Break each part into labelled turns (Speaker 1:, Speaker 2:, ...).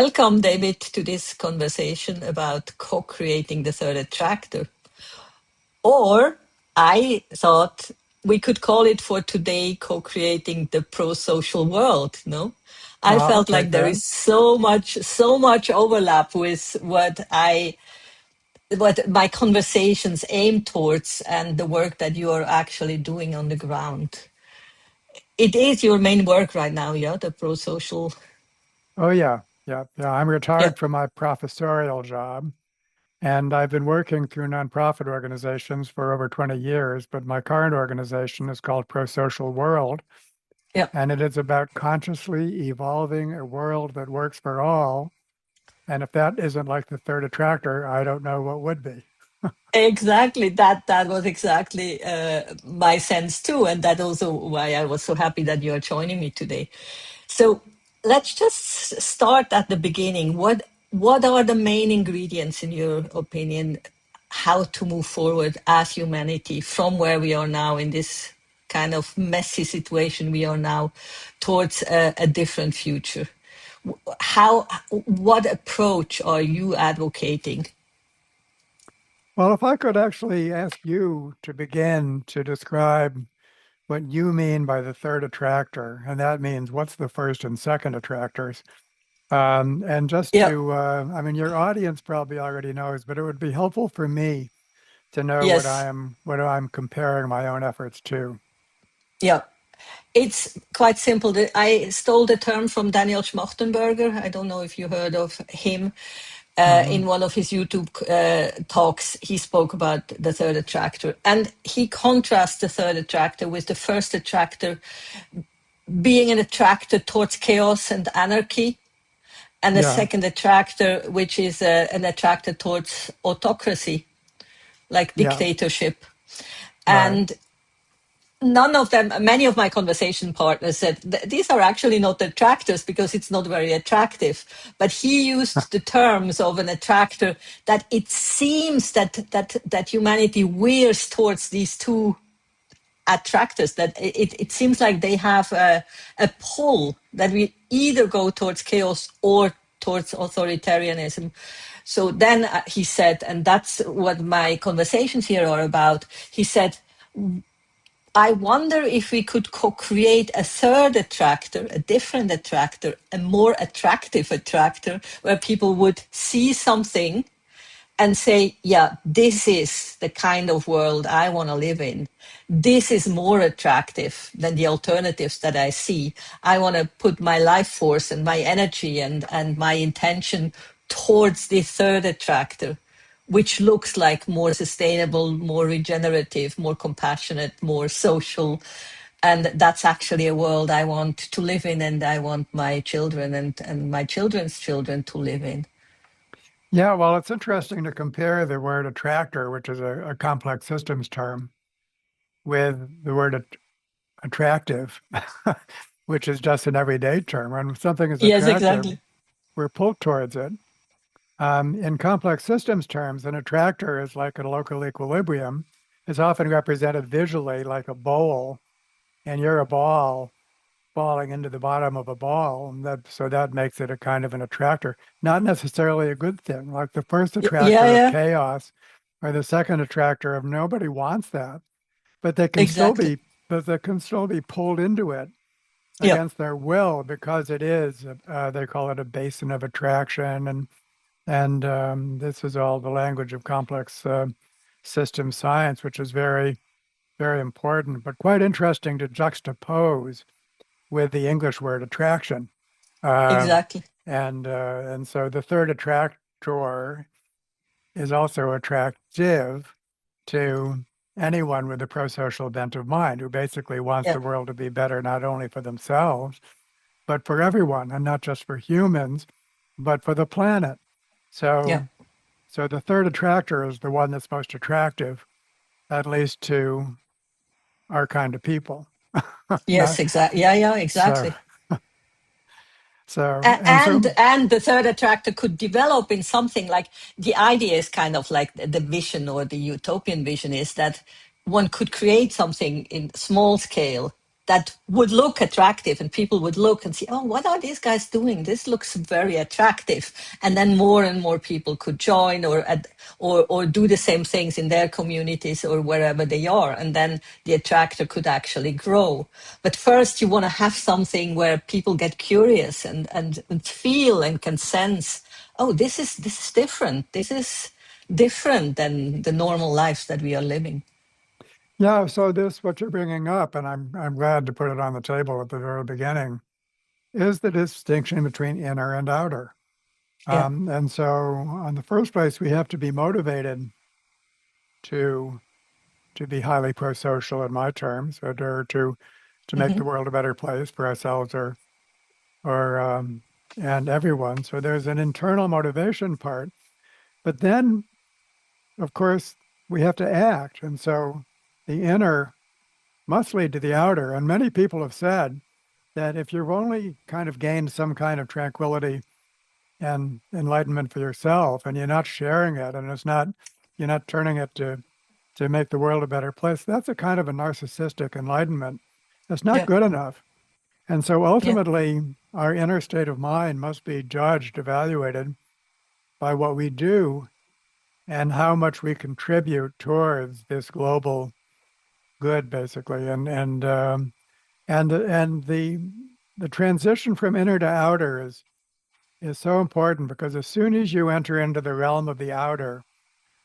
Speaker 1: Welcome, David, to this conversation about co-creating the third attractor. Or I thought we could call it for today co-creating the pro-social world, no? I
Speaker 2: I'll
Speaker 1: felt like
Speaker 2: take
Speaker 1: there
Speaker 2: that.
Speaker 1: is so much overlap with what my conversations aim towards and the work that you are actually doing on the ground. It is your main work right now, yeah, the pro-social.
Speaker 2: Oh, yeah. Yeah. Yeah. I'm
Speaker 1: Yeah.
Speaker 2: retired from my professorial job, and I've been working through nonprofit organizations for over 20 years. But my current organization is called Pro Social World,
Speaker 1: Yeah.
Speaker 2: and it is about consciously evolving a world that works for all. And if that isn't like the third attractor, I don't know what would be.
Speaker 1: Exactly. That was exactly my sense too, and that also why I was so happy that you are joining me today. So let's just start at the beginning. What are the main ingredients, in your opinion, how to move forward as humanity from where we are now in this kind of messy situation we are now towards a different future? What approach are you advocating?
Speaker 2: Well, if I could actually ask you to begin to describe what you mean by the third attractor, and that means what's the first and second attractors. And just
Speaker 1: Yeah.
Speaker 2: to, I mean, your audience probably already knows, but it would be helpful for me to know
Speaker 1: Yes.
Speaker 2: what I'm comparing my own efforts to.
Speaker 1: Yeah. It's quite simple. I stole the term from Daniel Schmachtenberger. I don't know if you heard of him.
Speaker 2: Hmm.
Speaker 1: In one of his YouTube talks, he spoke about the third attractor. And he contrasts the third attractor with the first attractor being an attractor towards chaos and anarchy, and a
Speaker 2: Yeah,
Speaker 1: second attractor, which is an attractor towards autocracy, like
Speaker 2: yeah,
Speaker 1: dictatorship.
Speaker 2: right.
Speaker 1: And none of them, many of my conversation partners said these are actually not attractors because it's not very attractive. But he used the terms of an attractor that it seems that humanity veers towards these two attractors, that it seems like they have a pull that we either go towards chaos or towards authoritarianism. So then he said, and that's what my conversations here are about, he said, I wonder if we could co-create a third attractor, a different attractor, a more attractive attractor, where people would see something and say, yeah, this is the kind of world I want to live in. This is more attractive than the alternatives that I see. I want to put my life force and my energy and my intention towards the third attractor, which looks like more sustainable, more regenerative, more compassionate, more social. And that's actually a world I want to live in, and I want my children and my children's children to live in.
Speaker 2: Yeah, well, it's interesting to compare the word attractor, which is a complex systems term, with the word attractive, which is just an everyday term. When something is
Speaker 1: Yes,
Speaker 2: attractive,
Speaker 1: exactly.
Speaker 2: we're pulled towards it. In complex systems terms, an attractor is like a local equilibrium. It's often represented visually like a bowl, and you're a ball falling into the bottom of a ball. And so that makes it a kind of an attractor, not necessarily a good thing. Like the first
Speaker 1: Yeah,
Speaker 2: attractor of
Speaker 1: yeah,
Speaker 2: chaos or the second attractor of nobody wants that, but they can still
Speaker 1: exactly.
Speaker 2: be, but they can still be pulled into it
Speaker 1: Yeah,
Speaker 2: against their will because it is, they call it a basin of attraction. And this is all the language of complex system science, which is very, very important, but quite interesting to juxtapose with the English word attraction. Uh,
Speaker 1: exactly.
Speaker 2: and so the third attractor is also attractive to anyone with a pro-social bent of mind who basically wants
Speaker 1: Yeah,
Speaker 2: the world to be better, not only for themselves, but for everyone, and not just for humans, but for the planet.
Speaker 1: yeah.
Speaker 2: So So the third attractor is the one that's most attractive, at least to our kind of people.
Speaker 1: Yes,
Speaker 2: Not
Speaker 1: exactly. Yeah, yeah,
Speaker 2: so
Speaker 1: exactly.
Speaker 2: so
Speaker 1: A-
Speaker 2: and so
Speaker 1: And and the third attractor could develop in something like, the idea is kind of like the vision or the utopian vision is that one could create something in small scale that would look attractive, and people would look and see, oh, what are these guys doing? This looks very attractive. And then more and more people could join or do the same things in their communities or wherever they are. And then the attractor could actually grow. But first, you want to have something where people get curious and feel and can sense, oh, this is different. This is different than the normal lives that we are living.
Speaker 2: Yeah, so this, what you're bringing up, and I'm glad to put it on the table at the very beginning, is the distinction between inner and outer.
Speaker 1: Yeah.
Speaker 2: And so, in the first place, we have to be motivated to be highly pro-social in my terms, or to make
Speaker 1: Hmm.
Speaker 2: the world a better place for ourselves or and everyone. So there's an internal motivation part, but then, of course, we have to act, and so the inner must lead to the outer. And many people have said that if you've only kind of gained some kind of tranquility and enlightenment for yourself, and you're not sharing it, and you're not turning it to make the world a better place, that's a kind of a narcissistic enlightenment. That's not
Speaker 1: Yeah.
Speaker 2: good enough. And so
Speaker 1: Yeah.
Speaker 2: ultimately, our inner state of mind must be judged, evaluated by what we do and how much we contribute towards this global good, basically. And the transition from inner to outer is so important, because as soon as you enter into the realm of the outer,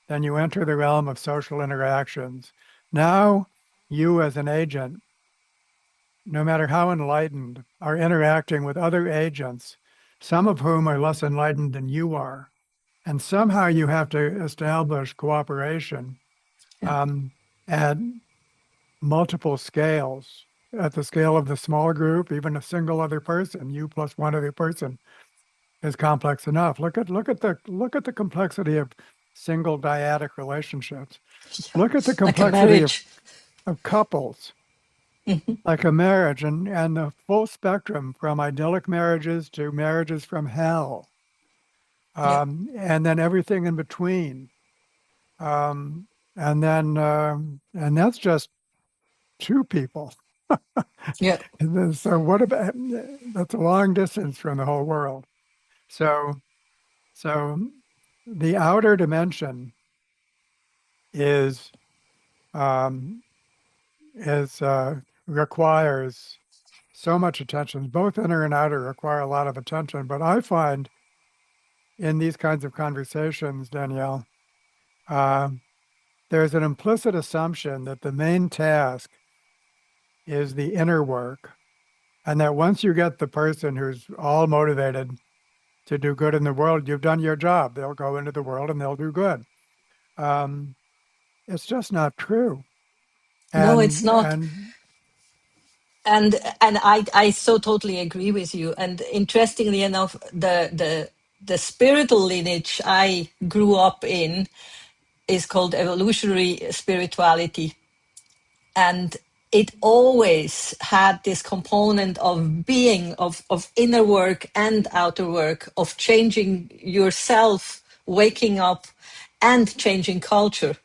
Speaker 2: then you enter the realm of social interactions. Now, you as an agent, no matter how enlightened, are interacting with other agents, some of whom are less enlightened than you are. And somehow you have to establish cooperation
Speaker 1: Yeah.
Speaker 2: at multiple scales. At the scale of the small group, even a single other person, you plus one other person, is complex enough. Look at the complexity of single dyadic relationships. Look at the
Speaker 1: Like a
Speaker 2: complexity
Speaker 1: marriage.
Speaker 2: of couples,
Speaker 1: Hmm.
Speaker 2: like a marriage, and the full spectrum from idyllic marriages to marriages from hell,
Speaker 1: Yeah.
Speaker 2: and then everything in between. Um, and that's just two people.
Speaker 1: Yeah.
Speaker 2: And then, so what about, that's a long distance from the whole world. So, so the outer dimension is, um, requires so much attention. Both inner and outer require a lot of attention. But I find in these kinds of conversations, Danielle, uh, there's an implicit assumption that the main task is the inner work, and that once you get the person who's all motivated to do good in the world, you've done your job. They'll go into the world and they'll do good. Um, it's just not true.
Speaker 1: No, it's
Speaker 2: And
Speaker 1: not.
Speaker 2: and
Speaker 1: And I so totally agree with you. And interestingly enough, the spiritual lineage I grew up in is called evolutionary spirituality. And it always had this component of being, of inner work and outer work, of changing yourself, waking up, and changing culture.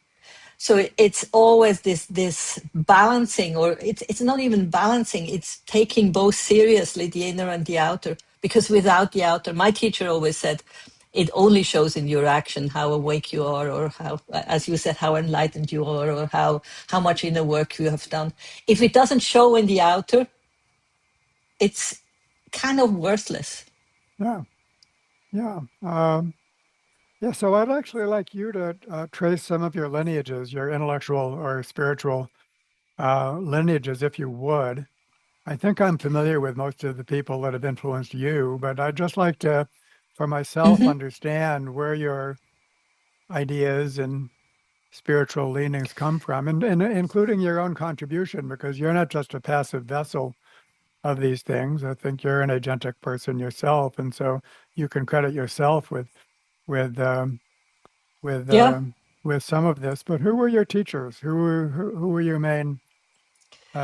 Speaker 1: So it's always this balancing, or it's not even balancing, it's taking both seriously, the inner and the outer. Because without the outer, my teacher always said, it only shows in your action how awake you are, or how, as you said, how enlightened you are, or how much inner work you have done. If it doesn't show in the outer, it's kind of worthless.
Speaker 2: yeah, yeah. Yeah, so I'd actually like you to trace some of your lineages, your intellectual or spiritual lineages, if you would. I think I'm familiar with most of the people that have influenced you, but I'd just like to, for myself,
Speaker 1: Hmm.
Speaker 2: understand where your ideas and spiritual leanings come from, and including your own contribution, because you're not just a passive vessel of these things. I think you're an agentic person yourself, and so you can credit yourself with um, with
Speaker 1: Yeah,
Speaker 2: um, with some of this. But who were your teachers? Who were your main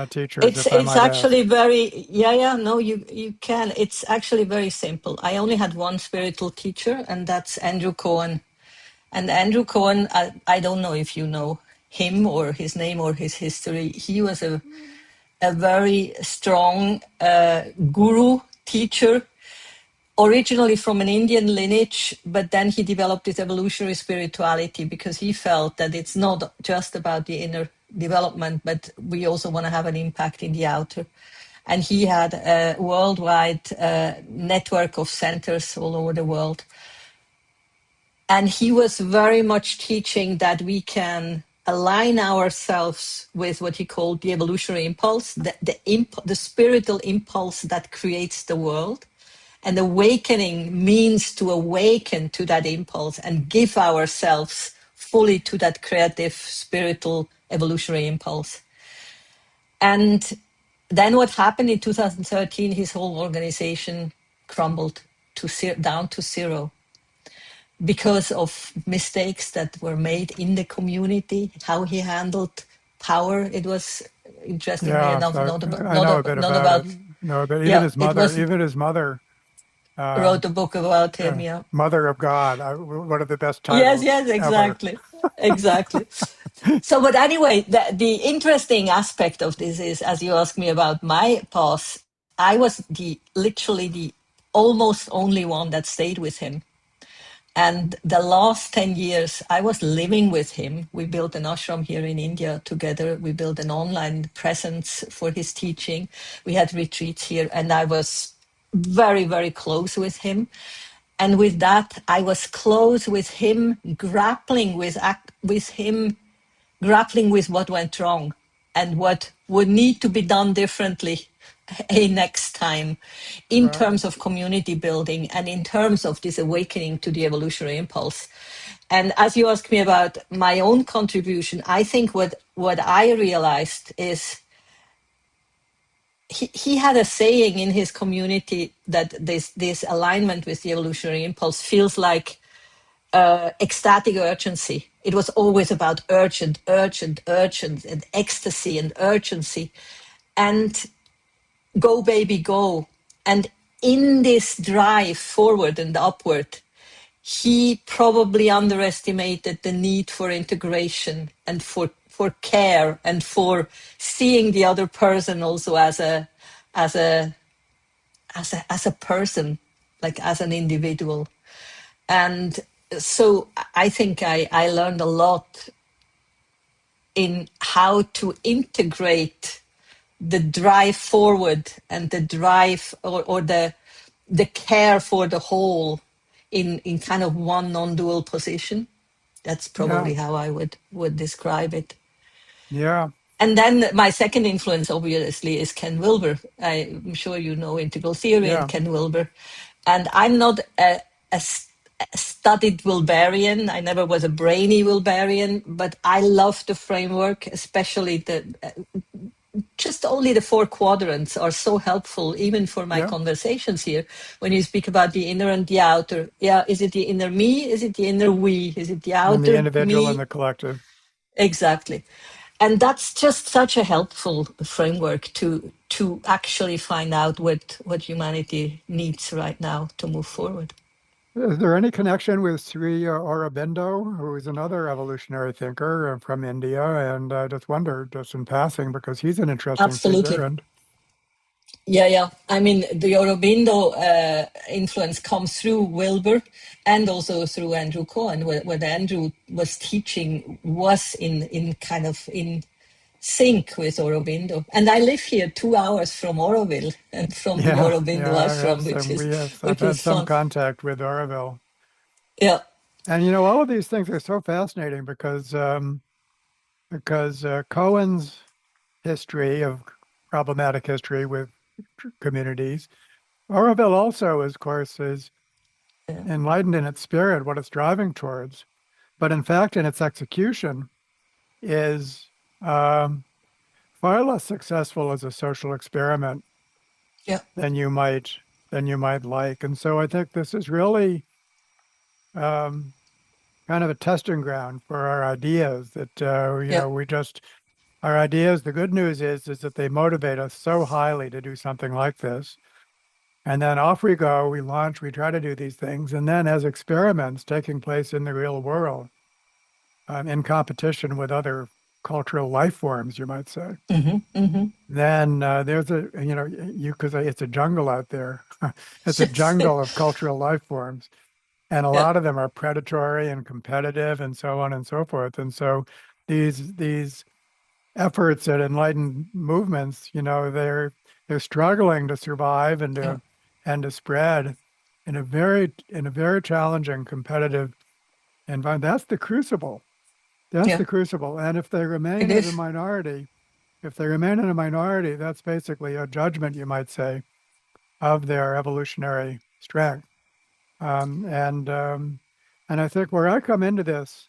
Speaker 2: teachers, if I
Speaker 1: it's
Speaker 2: might ask?
Speaker 1: actually very, yeah, no, you can. It's actually very simple. I only had one spiritual teacher, and that's Andrew Cohen. And Andrew Cohen, I don't know if you know him or his name or his history. He was a a very strong guru teacher, originally from an Indian lineage, but then he developed this evolutionary spirituality because he felt that it's not just about the inner development, but we also want to have an impact in the outer. And he had a worldwide network of centers all over the world. And he was very much teaching that we can align ourselves with what he called the evolutionary impulse, the spiritual impulse that creates the world. And awakening means to awaken to that impulse and give ourselves fully to that creative, spiritual, evolutionary impulse. And then what happened in 2013, his whole organization crumbled down to zero because of mistakes that were made in the community, how he handled power. It was, interestingly
Speaker 2: Yeah,
Speaker 1: enough,
Speaker 2: so I know a bit
Speaker 1: not
Speaker 2: about it.
Speaker 1: about,
Speaker 2: No, but
Speaker 1: yeah, it was,
Speaker 2: even his mother,
Speaker 1: wrote
Speaker 2: um,
Speaker 1: a book about him, yeah.
Speaker 2: Mother of God, one of the best
Speaker 1: Yes,
Speaker 2: titles
Speaker 1: yes,
Speaker 2: ever.
Speaker 1: exactly. Exactly. So, but anyway, the interesting aspect of this is, as you asked me about my past, I was literally the almost only one that stayed with him. And the last 10 years, I was living with him. We built an ashram here in India together. We built an online presence for his teaching. We had retreats here, and I was very, very close with him. And with that, I was close with him, grappling with what went wrong and what would need to be done differently a next time in
Speaker 2: Right.
Speaker 1: terms of community building and in terms of this awakening to the evolutionary impulse. And as you asked me about my own contribution, I think what I realized is he had a saying in his community that this alignment with the evolutionary impulse feels like ecstatic urgency. It was always about urgent, urgent, urgent, and ecstasy and urgency. And go, baby, go. And in this drive forward and upward, he probably underestimated the need for integration and for care and for seeing the other person also as a as a person, like as an individual. And so I think I learned a lot in how to integrate the drive forward and the drive or the care for the whole in kind of one non-dual position. That's
Speaker 2: Yeah,
Speaker 1: probably how I would describe it.
Speaker 2: yeah,
Speaker 1: And then my second influence, obviously, is Ken Wilber. I'm sure you know integral theory and
Speaker 2: yeah.
Speaker 1: Ken Wilber. And I'm not a studied Wilberian. I never was a brainy Wilberian, but I love the framework, especially just only the four quadrants are so helpful, even for my
Speaker 2: Yeah.
Speaker 1: conversations here. When you speak about the inner and the outer, yeah, is it the inner me? Is it the inner we? Is it the
Speaker 2: And the
Speaker 1: outer
Speaker 2: individual and
Speaker 1: me?
Speaker 2: the collective.
Speaker 1: Exactly. And that's just such a helpful framework to actually find out what humanity needs right now to move forward.
Speaker 2: Is there any connection with Sri Aurobindo, who is another evolutionary thinker from India? And I just wondered, just in passing, because he's an interesting figure.
Speaker 1: Absolutely.
Speaker 2: And
Speaker 1: Yeah, yeah. I mean, the Aurobindo influence comes through Wilbur and also through Andrew Cohen. What Andrew was teaching was in kind of in sync with Aurobindo. And I live here 2 hours from Auroville and from the
Speaker 2: yeah,
Speaker 1: Aurobindo
Speaker 2: yeah,
Speaker 1: ashram,
Speaker 2: I've
Speaker 1: which
Speaker 2: had
Speaker 1: is
Speaker 2: some
Speaker 1: fun.
Speaker 2: contact with Oroville.
Speaker 1: Yeah,
Speaker 2: And all of these things are so fascinating because Cohen's history of problematic history with communities, Oroville also, of course, is
Speaker 1: yeah,
Speaker 2: enlightened in its spirit, what it's driving towards. But in fact, in its execution, is far less successful as a social experiment
Speaker 1: yeah,
Speaker 2: than you might like. And so I think this is really um, kind of a testing ground for our ideas that
Speaker 1: yeah.
Speaker 2: we just our ideas. The good news is that they motivate us so highly to do something like this. And then off we go, we launch, we try to do these things. And then as experiments taking place in the real world, in competition with other cultural life forms, you might say.
Speaker 1: Hmm. Hmm.
Speaker 2: Then there's because it's a jungle out there. It's a
Speaker 1: Yes.
Speaker 2: jungle of cultural life forms. And a
Speaker 1: Yeah.
Speaker 2: lot of them are predatory and competitive and so on and so forth. And so these efforts at enlightened movements, they're struggling to survive
Speaker 1: Yeah.
Speaker 2: and to spread in a very challenging competitive environment. That's the crucible. That's
Speaker 1: Yeah.
Speaker 2: the crucible. And if they
Speaker 1: It
Speaker 2: remain as a
Speaker 1: is.
Speaker 2: minority, if they remain in a minority, that's basically a judgment, you might say, of their evolutionary strength. Um, and um, and I think where I come into this,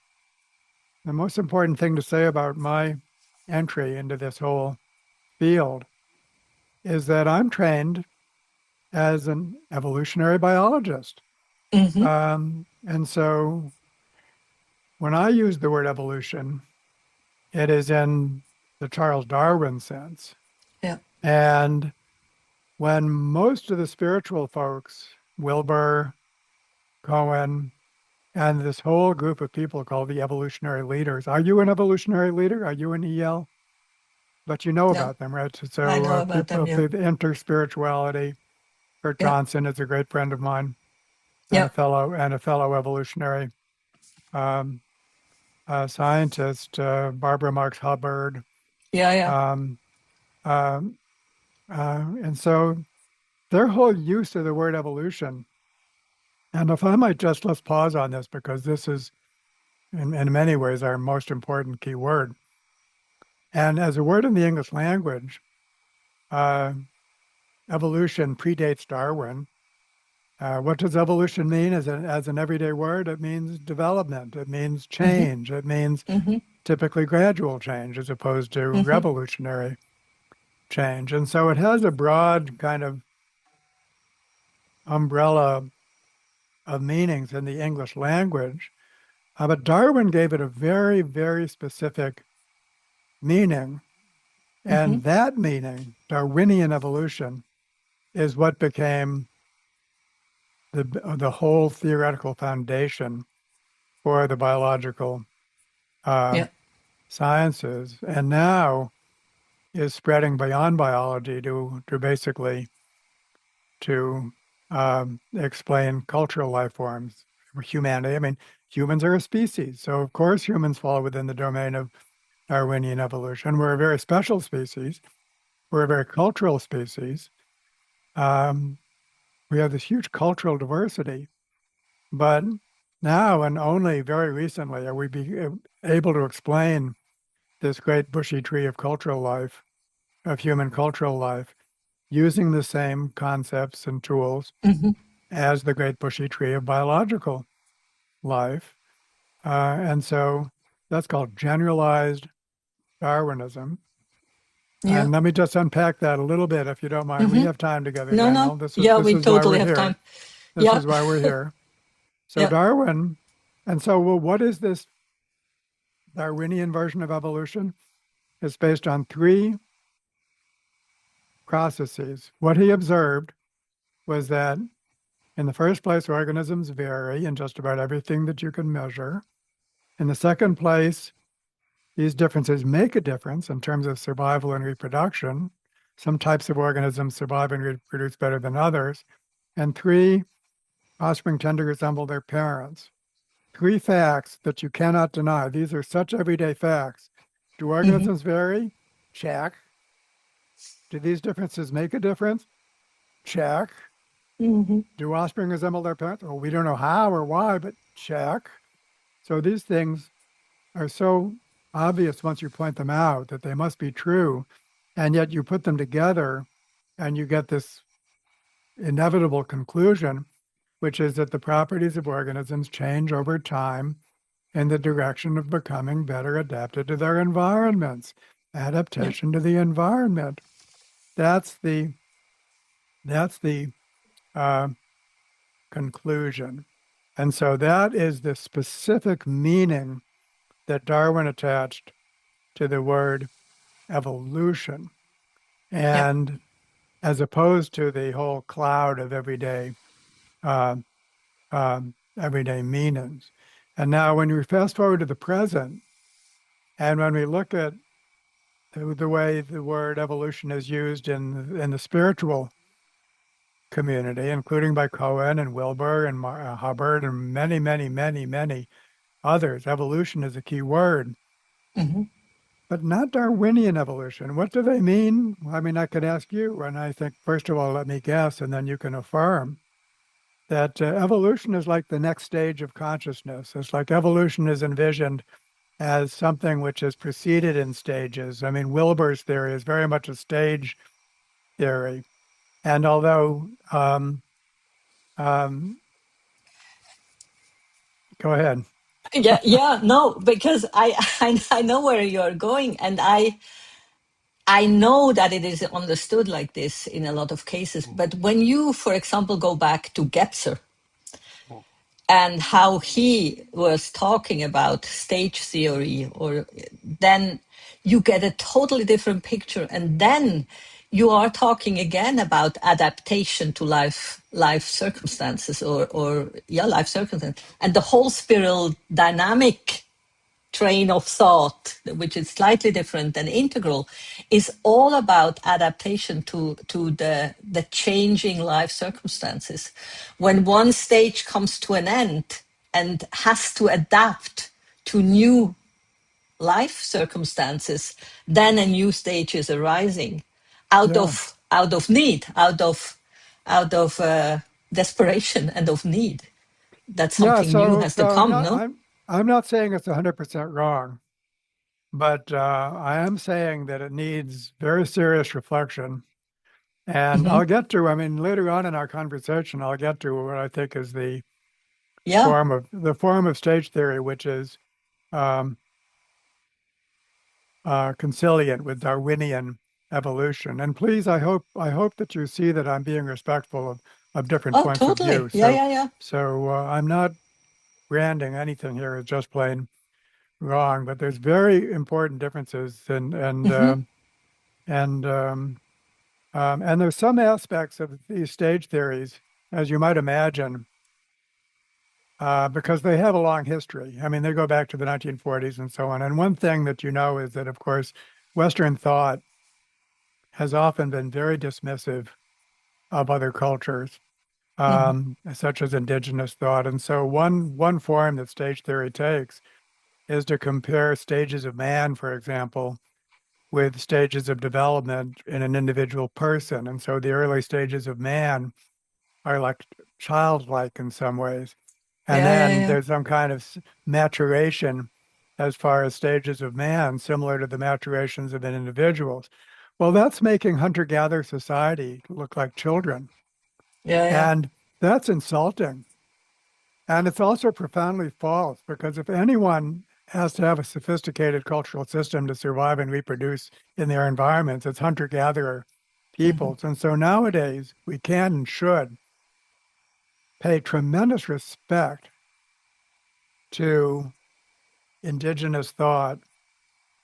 Speaker 2: the most important thing to say about my entry into this whole field is that I'm trained as an evolutionary biologist.
Speaker 1: Hmm.
Speaker 2: And so when I use the word evolution, it is in the Charles Darwin sense.
Speaker 1: Yeah.
Speaker 2: And when most of the spiritual folks, Wilbur, Cohen, and this whole group of people called the evolutionary leaders, are you an evolutionary leader? Are you an EL? But you know
Speaker 1: Yeah.
Speaker 2: about them, right?
Speaker 1: I
Speaker 2: So
Speaker 1: know about
Speaker 2: people
Speaker 1: them.
Speaker 2: of
Speaker 1: Yeah.
Speaker 2: the interspirituality. Kurt
Speaker 1: Yeah.
Speaker 2: Johnson is a great friend of mine
Speaker 1: Yeah.
Speaker 2: and a fellow evolutionary um, scientist. Barbara Marx Hubbard,
Speaker 1: Yeah. Yeah.
Speaker 2: um, um, and so their whole use of the word evolution. And if I might just let's pause on this because this is in many ways our most important key word. And as a word in the English language, uh, evolution predates Darwin. What does evolution mean as an everyday word? It means development. It means
Speaker 1: Hmm.
Speaker 2: change. It means
Speaker 1: Hmm.
Speaker 2: typically gradual change as opposed to
Speaker 1: Hmm.
Speaker 2: revolutionary change. And so it has a broad kind of umbrella of meanings in the English language. But Darwin gave it a very, very specific meaning.
Speaker 1: Hmm.
Speaker 2: And that meaning, Darwinian evolution, is what became the whole theoretical foundation for the biological uh,
Speaker 1: Yeah.
Speaker 2: sciences, and now is spreading beyond biology to basically to explain cultural life forms, humanity. I mean, humans are a species, so of course humans fall within the domain of Darwinian evolution. We're a very special species. We're a very cultural species. Um, we have this huge cultural diversity, but now and only very recently are we able to explain this great bushy tree of cultural life, of human cultural life, using the same concepts and tools
Speaker 1: Hmm.
Speaker 2: as the great bushy tree of biological life. And so that's called generalized Darwinism.
Speaker 1: Yeah.
Speaker 2: And let me just unpack that a little bit, if you don't mind. We
Speaker 1: Hmm.
Speaker 2: have time together,
Speaker 1: No, no.
Speaker 2: Daniel.
Speaker 1: Yeah,
Speaker 2: This
Speaker 1: we
Speaker 2: is why
Speaker 1: totally
Speaker 2: we're
Speaker 1: have
Speaker 2: here.
Speaker 1: time.
Speaker 2: This
Speaker 1: Yeah.
Speaker 2: is why we're here. So
Speaker 1: Yeah.
Speaker 2: Darwin, and so well, what is this Darwinian version of evolution? It's based on three processes. What he observed was that in the first place, organisms vary in just about everything that you can measure. In the second place, these differences make a difference in terms of survival and reproduction. Some types of organisms survive and reproduce better than others. And three, offspring tend to resemble their parents. Three facts that you cannot deny. These are such everyday facts. Do
Speaker 1: Hmm.
Speaker 2: organisms vary? Check. Do these differences make a difference? Check.
Speaker 1: Hmm.
Speaker 2: Do offspring resemble their parents? Well, we don't know how or why, but check. So these things are so obvious once you point them out that they must be true. And yet you put them together and you get this inevitable conclusion, which is that the properties of organisms change over time in the direction of becoming better adapted to their environments.
Speaker 1: Yeah.
Speaker 2: Adaptation to the environment. That's the that's the uh, conclusion. And so that is the specific meaning that Darwin attached to the word evolution.
Speaker 1: Yeah.
Speaker 2: And as opposed to the whole cloud of uh, everyday meanings. And now when we fast forward to the present, And when we look at the way the word evolution is used in the spiritual community, including by Cohen and Wilbur and Hubbard and many, many, many, many others, evolution is a key word,
Speaker 1: Hmm.
Speaker 2: but not Darwinian evolution. What do they mean? I mean, I could ask you, and I think, first of all, let me guess, and then you can affirm that evolution is like the next stage of consciousness. It's like evolution is envisioned as something which is preceded in stages. I mean, Wilbur's theory is very much a stage theory. And although, um, go ahead.
Speaker 1: Yeah, yeah, no, because I know where you're going, and I know that it is understood like this in a lot of cases. But when you, for example, go back to Gebser and how he was talking about stage theory, or then you get a totally different picture, and then you are talking again about adaptation to life circumstances, or yeah, life circumstances, and the whole spiral dynamic train of thought, which is slightly different than integral, is all about adaptation to the changing life circumstances. When one stage comes to an end and has to adapt to new life circumstances, then a new stage is arising
Speaker 2: Yeah.
Speaker 1: out of need, out of desperation and of need. That
Speaker 2: Yeah.
Speaker 1: something new
Speaker 2: So,
Speaker 1: has to
Speaker 2: so I'm
Speaker 1: come,
Speaker 2: not,
Speaker 1: no?
Speaker 2: I'm not saying it's 100% wrong, but I am saying that it needs very serious reflection. And
Speaker 1: Hmm.
Speaker 2: I'll get to, I mean, later on in our conversation, I'll get to what I think is
Speaker 1: Yeah.
Speaker 2: the form of stage theory, which is um, conciliant with Darwinian evolution. And please, I hope that you see that I'm being respectful of different
Speaker 1: Oh,
Speaker 2: points of view.
Speaker 1: totally. Yeah, yeah, yeah.
Speaker 2: I'm not branding anything here as just plain wrong, but there's very important differences,
Speaker 1: Hmm.
Speaker 2: and there's some aspects of these stage theories, as you might imagine, because they have a long history. I mean, they go back to the 1940s and so on. And one thing that you know is that, of course, Western thought has often been very dismissive of other cultures,
Speaker 1: Hmm.
Speaker 2: such as indigenous thought. And so one form that stage theory takes is to compare stages of man, for example, with stages of development in an individual person. And so the early stages of man are like childlike in some ways. And
Speaker 1: Yeah, yeah,
Speaker 2: then
Speaker 1: yeah.
Speaker 2: there's some kind of maturation as far as stages of man, similar to the maturations of individuals. Well, that's making hunter-gatherer society look like children.
Speaker 1: Yeah, yeah.
Speaker 2: And that's insulting. And it's also profoundly false because if anyone has to have a sophisticated cultural system to survive and reproduce in their environments, it's hunter-gatherer
Speaker 1: Hmm.
Speaker 2: peoples. And so nowadays we can and should pay tremendous respect to indigenous thought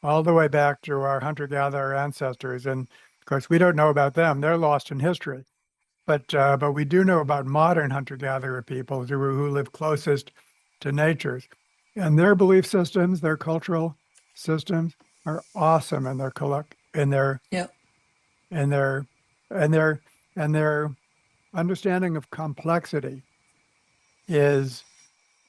Speaker 2: all the way back to our hunter-gatherer ancestors. And of course, we don't know about them; they're lost in history. But we do know about modern hunter-gatherer peoples who live closest to natures, and their belief systems, their cultural systems are awesome, and
Speaker 1: Yeah.
Speaker 2: and their and their and their understanding of complexity is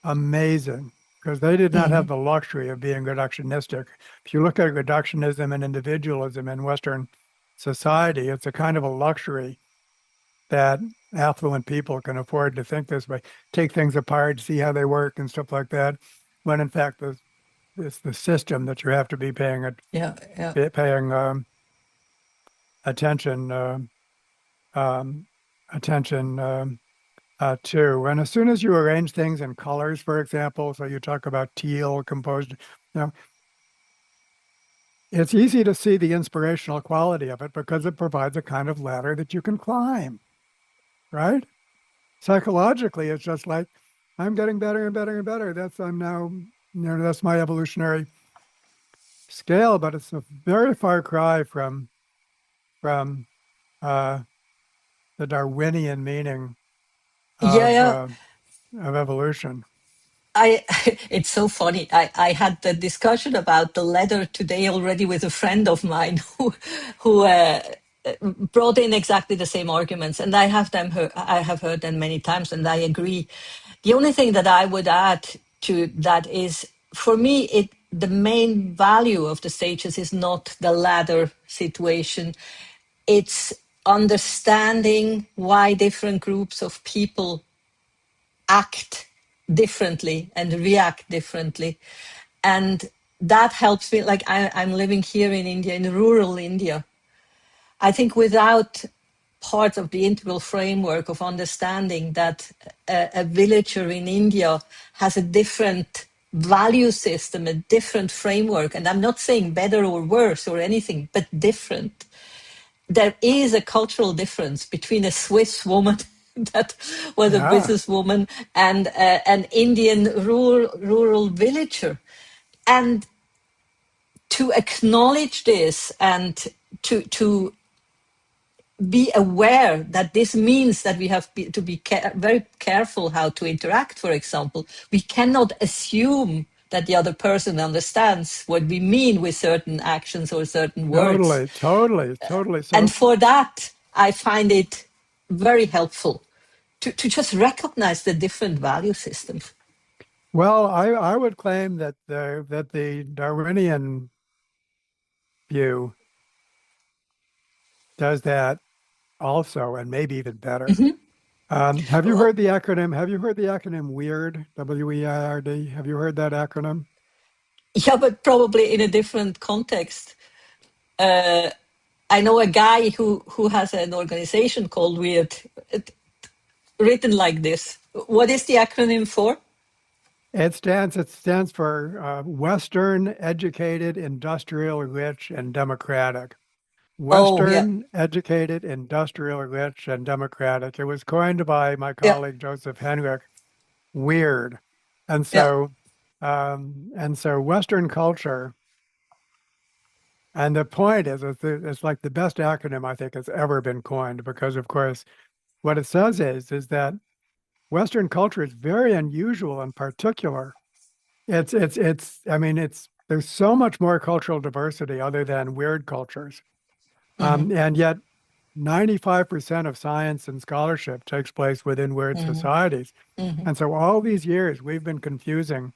Speaker 2: amazing because they did not
Speaker 1: Hmm.
Speaker 2: have the luxury of being reductionistic. If you look at reductionism and individualism in Western society, it's a kind of a luxury that affluent people can afford to think this way, take things apart, see how they work and stuff like that. When in fact, it's the system that you have to be
Speaker 1: Yeah, yeah.
Speaker 2: paying attention um, attention to. And as soon as you arrange things in colors, for example, so you talk about teal composed, it's easy to see the inspirational quality of it because it provides a kind of ladder that you can climb, right? Psychologically, it's just like I'm getting better and better and better. I'm now, that's my evolutionary scale, but it's a very far cry from uh, the Darwinian meaning
Speaker 1: Yeah,
Speaker 2: of
Speaker 1: yeah.
Speaker 2: uh, of evolution.
Speaker 1: I it's so funny. I had the discussion about the letter today already with a friend of mine who brought in exactly the same arguments, and I have heard them many times, and I agree. The only thing that I would add to that is, for me, it the main value of the stages is not the ladder situation. It's understanding why different groups of people act differently and react differently. And that helps me. Like I'm living here in India, in rural India. I think without part of the integral framework of understanding that a villager in India has a different value system, a different framework, and I'm not saying better or worse or anything, but different. There is a cultural difference between a Swiss woman that was a
Speaker 2: Yeah,
Speaker 1: businesswoman and an Indian rural villager. And to acknowledge this and to be aware that this means that we have to be very careful how to interact, for example. We cannot assume that the other person understands what we mean with certain actions or certain words.
Speaker 2: totally, totally, totally.
Speaker 1: And
Speaker 2: So,
Speaker 1: for that, I find it very helpful to just recognize the different value systems.
Speaker 2: well, I would claim that the Darwinian view does that also, and maybe even better.
Speaker 1: Mhm.
Speaker 2: Have you heard the acronym? Have you heard the acronym WEIRD? WEIRD. Have you heard that acronym?
Speaker 1: Yeah, but probably in a different context. Uh, I know a guy who has an organization called Weird, written like this. What is the acronym for?
Speaker 2: It stands for Western, Educated, Industrial, Rich, and Democratic.
Speaker 1: Oh, yeah,
Speaker 2: Western, Educated, Industrial, Rich, and Democratic. It was coined by my
Speaker 1: yeah,
Speaker 2: colleague Joseph Henrich. Weird, and
Speaker 1: yeah.
Speaker 2: so Western culture. And the point is, it's like the best acronym I think has ever been coined because, of course, what it says is that Western culture is very unusual and particular. I mean, there's so much more cultural diversity other than weird cultures.
Speaker 1: Hmm.
Speaker 2: And yet 95% of science and scholarship takes place within weird
Speaker 1: Hmm.
Speaker 2: societies.
Speaker 1: Hmm.
Speaker 2: And so all these years we've been confusing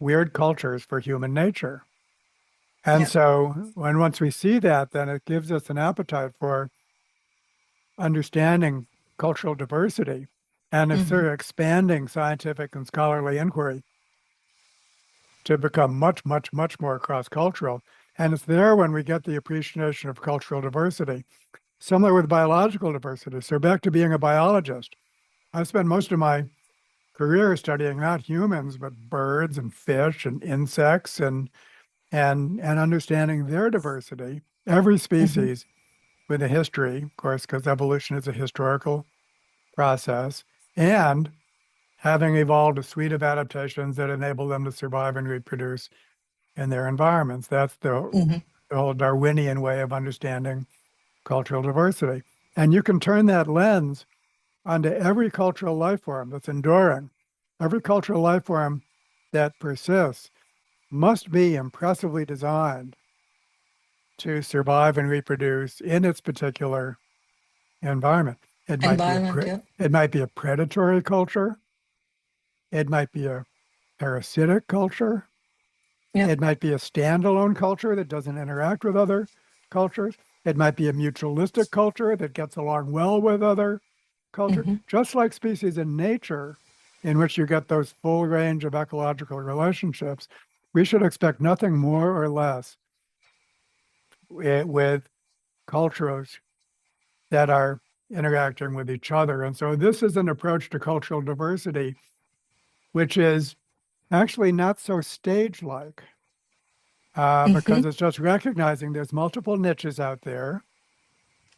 Speaker 2: weird cultures for human nature. And
Speaker 1: Yeah.
Speaker 2: so once we see that, then it gives us an appetite for understanding cultural diversity and it's sort
Speaker 1: Hmm.
Speaker 2: of expanding scientific and scholarly inquiry to become much, much, much more cross-cultural. And it's there when we get the appreciation of cultural diversity. Similar with biological diversity. So back to being a biologist. I spent most of my career studying not humans, but birds and fish and insects and understanding their diversity. Every
Speaker 1: Hmm.
Speaker 2: species with a history, of course, because evolution is a historical process, and having evolved a suite of adaptations that enable them to survive and reproduce in their environments. That's
Speaker 1: Hmm.
Speaker 2: the whole Darwinian way of understanding cultural diversity. And you can turn that lens onto every cultural life form that's enduring. Every cultural life form that persists must be impressively designed to survive and reproduce in its particular environment. It might be a
Speaker 1: Environment, yeah.
Speaker 2: it might be a predatory culture. It might be a parasitic culture.
Speaker 1: Yeah.
Speaker 2: It might be a standalone culture that doesn't interact with other cultures. It might be a mutualistic culture that gets along well with other cultures,
Speaker 1: Hmm.
Speaker 2: just like species in nature, in which you get those full range of ecological relationships. We should expect nothing more or less with cultures that are interacting with each other. And so this is an approach to cultural diversity, which is actually not so stage-like
Speaker 1: Hmm.
Speaker 2: because it's just recognizing there's multiple niches out there.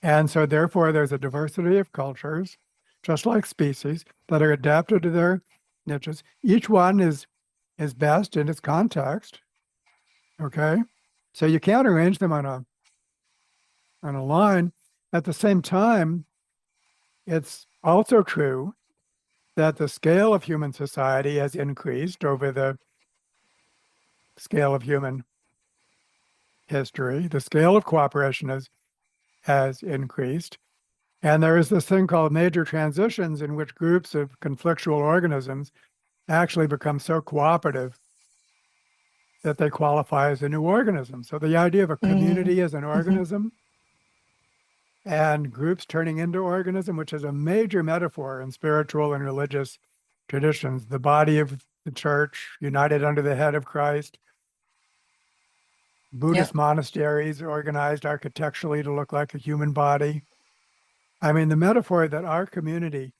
Speaker 2: And so therefore there's a diversity of cultures, just like species, that are adapted to their niches. Each one is best in its context. Okay. So you can't arrange them on a line. At the same time, it's also true that the scale of human society has increased over the scale of human history. The scale of cooperation has increased. And there is this thing called major transitions in which groups of conflictual organisms actually become so cooperative that they qualify as a new organism. So the idea of a
Speaker 1: Mm.
Speaker 2: community as an
Speaker 1: Mhm.
Speaker 2: organism and groups turning into organism, which is a major metaphor in spiritual and religious traditions, the body of the church united under the head of Christ,
Speaker 1: Yeah.
Speaker 2: Buddhist monasteries organized architecturally to look like a human body. I mean, the metaphor that our community,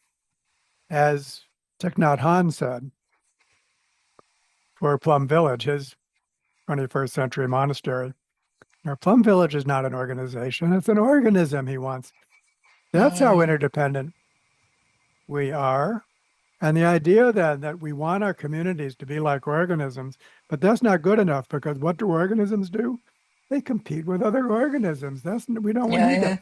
Speaker 2: as Thich Nhat Hanh said, for Plum Village, his 21st century monastery, our Plum Village is not an organization, it's an organism, he wants. That's how
Speaker 1: Mm.
Speaker 2: interdependent we are. And the idea then that we want our communities to be like organisms, but that's not good enough because what do organisms do? They compete with other organisms. We don't
Speaker 1: Yeah,
Speaker 2: need that.
Speaker 1: yeah,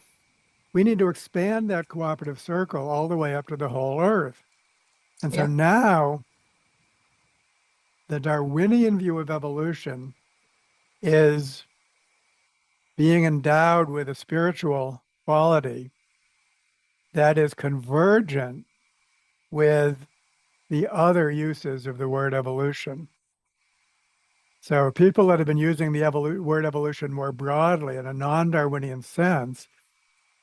Speaker 2: We need to expand that cooperative circle all the way up to the whole earth. And so
Speaker 1: yeah.
Speaker 2: now the Darwinian view of evolution is being endowed with a spiritual quality that is convergent with the other uses of the word evolution. So people that have been using the word evolution more broadly in a non-Darwinian sense,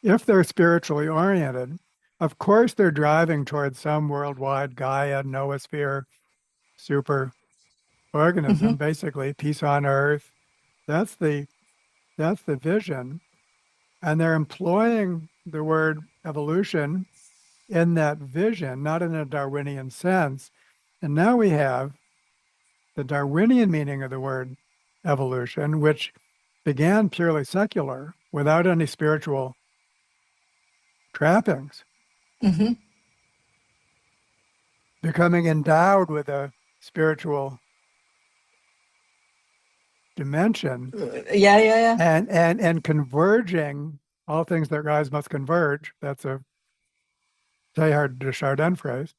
Speaker 2: if they're spiritually oriented, of course they're driving towards some worldwide Gaia, noosphere, super
Speaker 1: Hmm.
Speaker 2: organism, basically peace on earth. That's the that's the vision. And they're employing the word evolution in that vision, not in a Darwinian sense. And now we have the Darwinian meaning of the word evolution, which began purely secular without any spiritual trappings,
Speaker 1: Hmm.
Speaker 2: becoming endowed with a spiritual dimension
Speaker 1: Yeah, yeah, yeah.
Speaker 2: and converging all things that rise must converge. That's a Teilhard de Chardin phrase.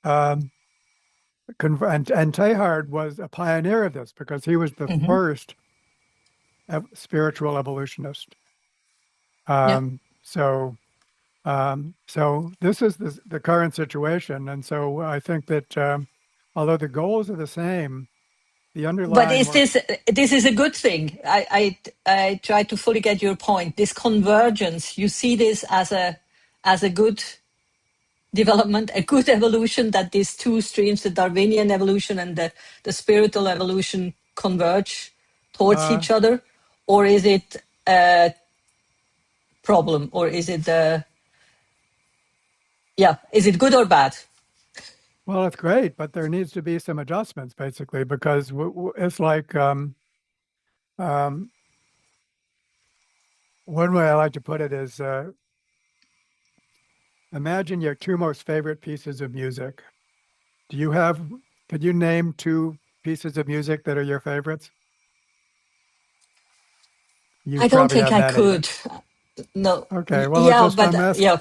Speaker 2: Um, and Teilhard was a pioneer of this because he was the
Speaker 1: Hmm.
Speaker 2: first spiritual evolutionist.
Speaker 1: Yeah.
Speaker 2: So this is the current situation, and so I think that although the goals are the same, the
Speaker 1: But
Speaker 2: underlying
Speaker 1: is
Speaker 2: more
Speaker 1: this is a good thing? I try to fully get your point. This convergence, you see this as a good development, a good evolution, that these two streams, the Darwinian evolution and the spiritual evolution, converge towards
Speaker 2: uh,
Speaker 1: each other, or is it a problem, or is it yeah, is it good or bad?
Speaker 2: well, it's great, but there needs to be some adjustments basically because it's like um, one way I like to put it is imagine your two most favorite pieces of music. Do you have? Could you name two pieces of music that are your favorites? You
Speaker 1: I don't
Speaker 2: probably
Speaker 1: think
Speaker 2: have
Speaker 1: I
Speaker 2: many, but
Speaker 1: could. No.
Speaker 2: okay. Well,
Speaker 1: Yeah, but yeah.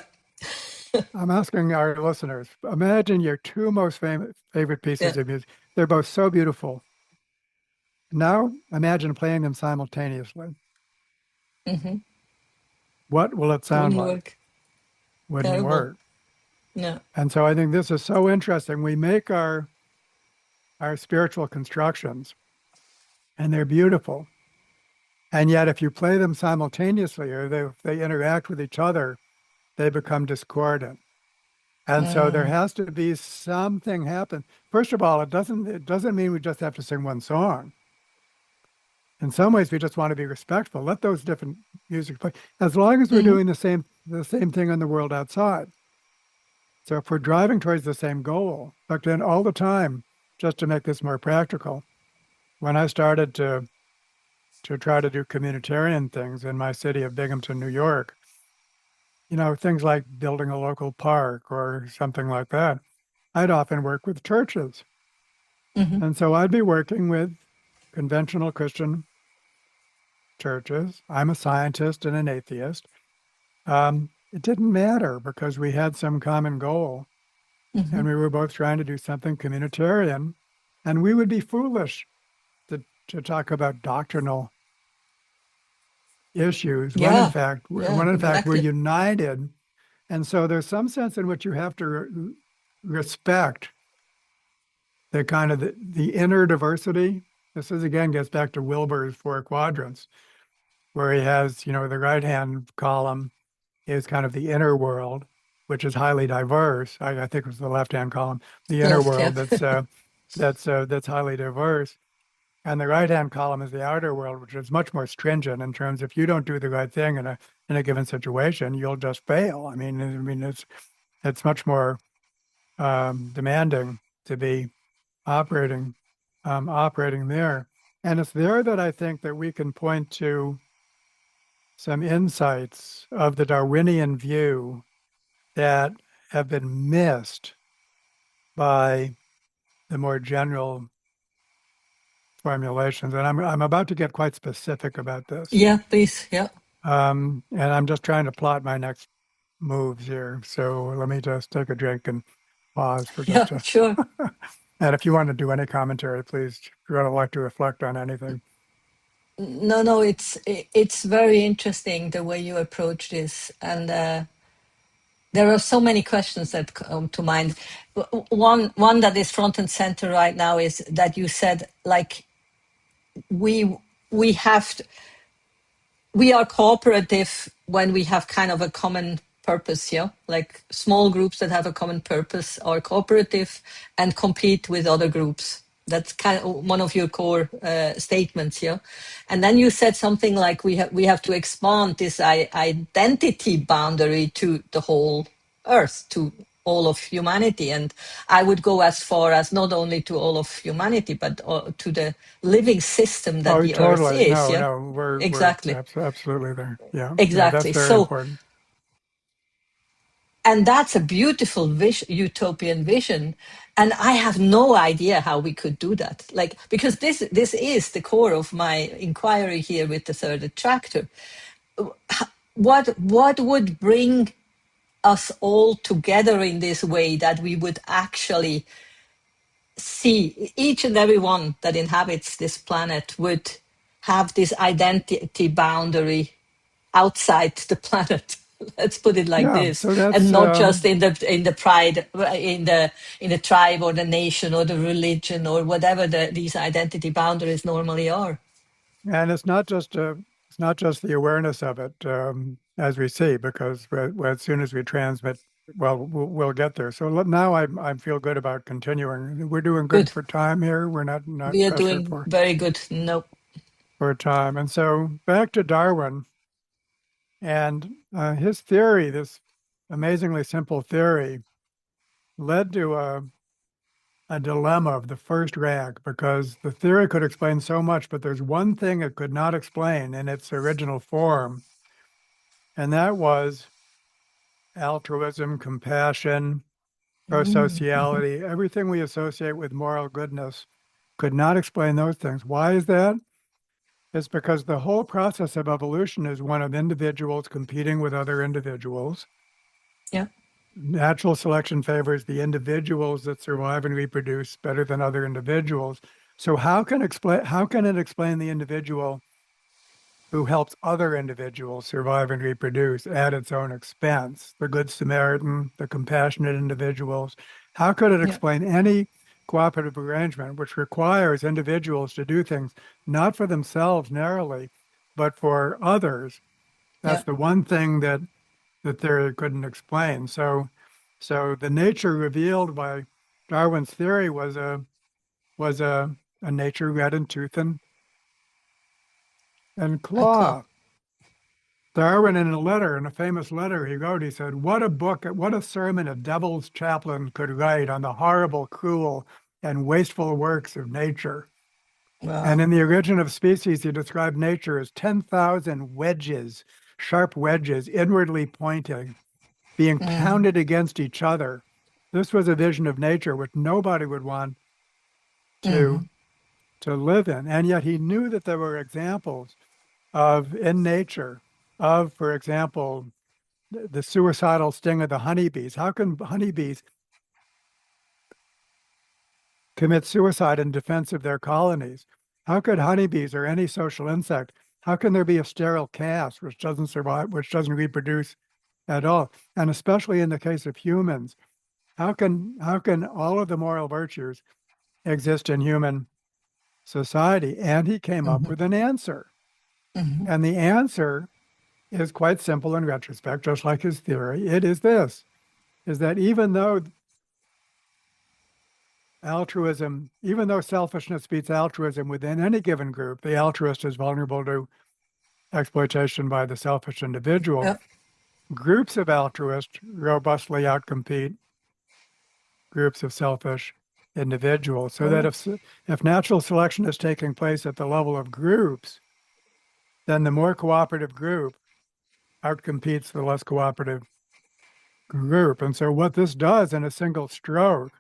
Speaker 2: I'm asking our listeners. Imagine your two most favorite
Speaker 1: Yeah.
Speaker 2: pieces of music. They're both so beautiful. Now, imagine playing them simultaneously.
Speaker 1: Hmm.
Speaker 2: What will it sound
Speaker 1: Wouldn't
Speaker 2: like?
Speaker 1: work.
Speaker 2: Wouldn't
Speaker 1: Terrible.
Speaker 2: work.
Speaker 1: No.
Speaker 2: And so I think this is so interesting. We make our spiritual constructions and they're beautiful. And yet if you play them simultaneously or if they interact with each other, they become discordant. And so there
Speaker 1: Mm.
Speaker 2: has to be something happen. First of all, it doesn't mean we just have to sing one song. In some ways, we just want to be respectful. Let those different music play, as long as we're
Speaker 1: Hmm.
Speaker 2: doing the same thing in the world outside. So if we're driving towards the same goal, but then all the time, just to make this more practical, when I started to try to do communitarian things in my city of Binghamton, New York, things like building a local park or something like that, I'd often work with churches.
Speaker 1: Hmm.
Speaker 2: And so I'd be working with conventional Christian churches. I'm a scientist and an atheist. It didn't matter because we had some common goal.
Speaker 1: Hmm.
Speaker 2: and we were both trying to do something communitarian, and we would be foolish to talk about doctrinal issues
Speaker 1: Yeah,
Speaker 2: when
Speaker 1: yeah,
Speaker 2: in fact we're
Speaker 1: exactly.
Speaker 2: united. And so there's some sense in which you have to respect the kind of the inner diversity. This is again gets back to Wilber's four quadrants, where he has, the right hand column is kind of the inner world, which is highly diverse. I think it was the left hand column, the inner
Speaker 1: Left, yeah.
Speaker 2: world that's highly diverse. And the right hand column is the outer world, which is much more stringent in terms if you don't do the right thing in a given situation, you'll just fail. I mean it's much more demanding to be operating operating there. And it's there that I think that we can point to some insights of the Darwinian view that have been missed by the more general formulations. And I'm about to get quite specific about this.
Speaker 1: Yeah, please. Yeah.
Speaker 2: And I'm just trying to plot my next moves here. So let me just take a drink and pause for
Speaker 1: Yeah,
Speaker 2: just a.
Speaker 1: sure.
Speaker 2: And if you want to do any commentary, please, if you would like to reflect on anything.
Speaker 1: No, no, it's very interesting the way you approach this, and there are so many questions that come to mind. One that is front and center right now is that you said, like, we we have to, we are cooperative when we have kind of a common purpose, yeah, like small groups that have a common purpose are cooperative and compete with other groups. That's kind of one of your core statements, yeah. And then you said something like we have to expand this identity boundary to the whole earth, to all of humanity. And I would go as far as not only to all of humanity but to the living system that
Speaker 2: Oh,
Speaker 1: the earth
Speaker 2: totally.
Speaker 1: is,
Speaker 2: No,
Speaker 1: yeah.
Speaker 2: no, we're
Speaker 1: Exactly.
Speaker 2: absolutely there. Yeah, yeah, that's
Speaker 1: Exactly.
Speaker 2: very
Speaker 1: So,
Speaker 2: important.
Speaker 1: and that's a beautiful utopian vision. And I have no idea how we could do that. Like, because this is the core of my inquiry here with the third attractor. What would bring us all together in this way that we would actually see each and every one that inhabits this planet would have this identity boundary outside the planet. Let's put it like
Speaker 2: Yeah,
Speaker 1: this,
Speaker 2: so
Speaker 1: and
Speaker 2: that's
Speaker 1: not just in the pride, in the tribe or the nation or the religion or whatever these identity boundaries normally are.
Speaker 2: and it's not just the awareness of it, as we see, because as soon as we transmit, well, we'll get there. So now I feel good about continuing. We're doing good
Speaker 1: Good.
Speaker 2: for time here. We're not
Speaker 1: We are
Speaker 2: pressured
Speaker 1: doing very good. No.
Speaker 2: for time. And so back to Darwin and his theory, this amazingly simple theory, led to a dilemma of the first rank because the theory could explain so much, but there's one thing it could not explain in its original form, and that was altruism, compassion,
Speaker 1: Mhm.
Speaker 2: prosociality, everything we associate with moral goodness could not explain those things. Why is that? It's because the whole process of evolution is one of individuals competing with other individuals.
Speaker 1: Yeah.
Speaker 2: Natural selection favors the individuals that survive and reproduce better than other individuals. So how can it explain the individual who helps other individuals survive and reproduce at its own expense? The Good Samaritan, the compassionate individuals. How could it
Speaker 1: Yeah.
Speaker 2: explain any cooperative arrangement which requires individuals to do things not for themselves narrowly, but for others? That's
Speaker 1: Yeah.
Speaker 2: the one thing that the theory couldn't explain. So the nature revealed by Darwin's theory was a nature red in tooth and
Speaker 1: I call.
Speaker 2: claw. Darwin, in a letter, in a famous letter he wrote, he said, "What a book, what a sermon a devil's chaplain could write on the horrible, cruel, and wasteful works of nature." And
Speaker 1: Wow.
Speaker 2: in the Origin of Species, he described nature as 10,000 wedges, sharp wedges, inwardly pointing, being
Speaker 1: Mm.
Speaker 2: pounded against each other. This was a vision of nature which nobody would want to
Speaker 1: Hmm.
Speaker 2: to live in. And yet he knew that there were examples of in nature of, for example, the suicidal sting of the honeybees. How can honeybees commit suicide in defense of their colonies? How could honeybees or any social insect, how can there be a sterile caste which doesn't survive, which doesn't reproduce at all? And especially in the case of humans, how can all of the moral virtues exist in human society? And he came up with an answer. And the answer is quite simple in retrospect, just like his theory. It is this, is that even though altruism, even though selfishness beats altruism within any given group, the altruist is vulnerable to exploitation by the selfish individual.
Speaker 1: Yeah.
Speaker 2: Groups of altruists robustly outcompete groups of selfish individuals. So that if natural selection is taking place at the level of groups, then the more cooperative group outcompetes the less cooperative group. And so what this does in a single stroke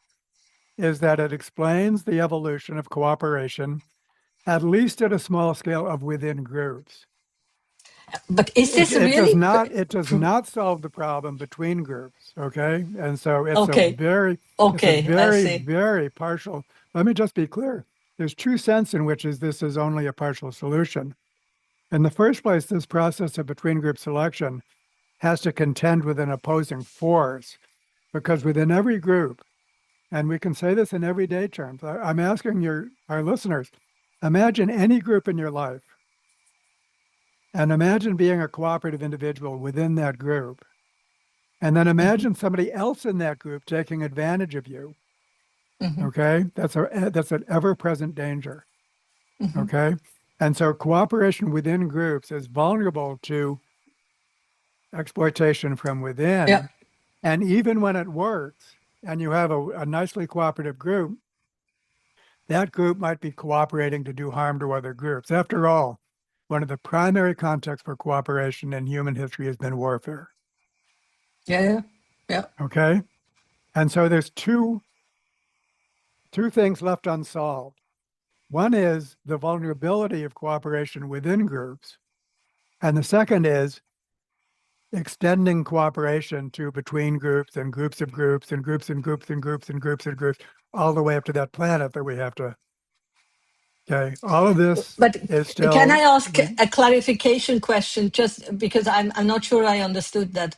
Speaker 2: is that it explains the evolution of cooperation, at least at a small scale of within groups.
Speaker 1: But is this
Speaker 2: It
Speaker 1: really?
Speaker 2: does not solve the problem between groups, okay? And so it's
Speaker 1: Okay. I see.
Speaker 2: very partial. Let me just be clear. There's two sense in which this is only a partial solution. In the first place, this process of between group selection has to contend with an opposing force, because within every group, and we can say this in everyday terms, I'm asking our listeners, imagine any group in your life, and imagine being a cooperative individual within that group. And then imagine somebody else in that group taking advantage of you. Okay? That's an ever-present danger. Okay? And so cooperation within groups is vulnerable to exploitation from within.
Speaker 1: Yeah.
Speaker 2: And even when it works, and you have a nicely cooperative group, that group might be cooperating to do harm to other groups. After all, one of the primary contexts for cooperation in human history has been warfare.
Speaker 1: Yeah.
Speaker 2: Okay? And so there's two things left unsolved. One is the vulnerability of cooperation within groups. And the second is extending cooperation to between groups and groups of groups and groups and groups and groups and groups and groups, all the way up to that planet that we have to. Okay, all of this
Speaker 1: But
Speaker 2: is still.
Speaker 1: can I ask a clarification question, just because I'm not sure I understood that?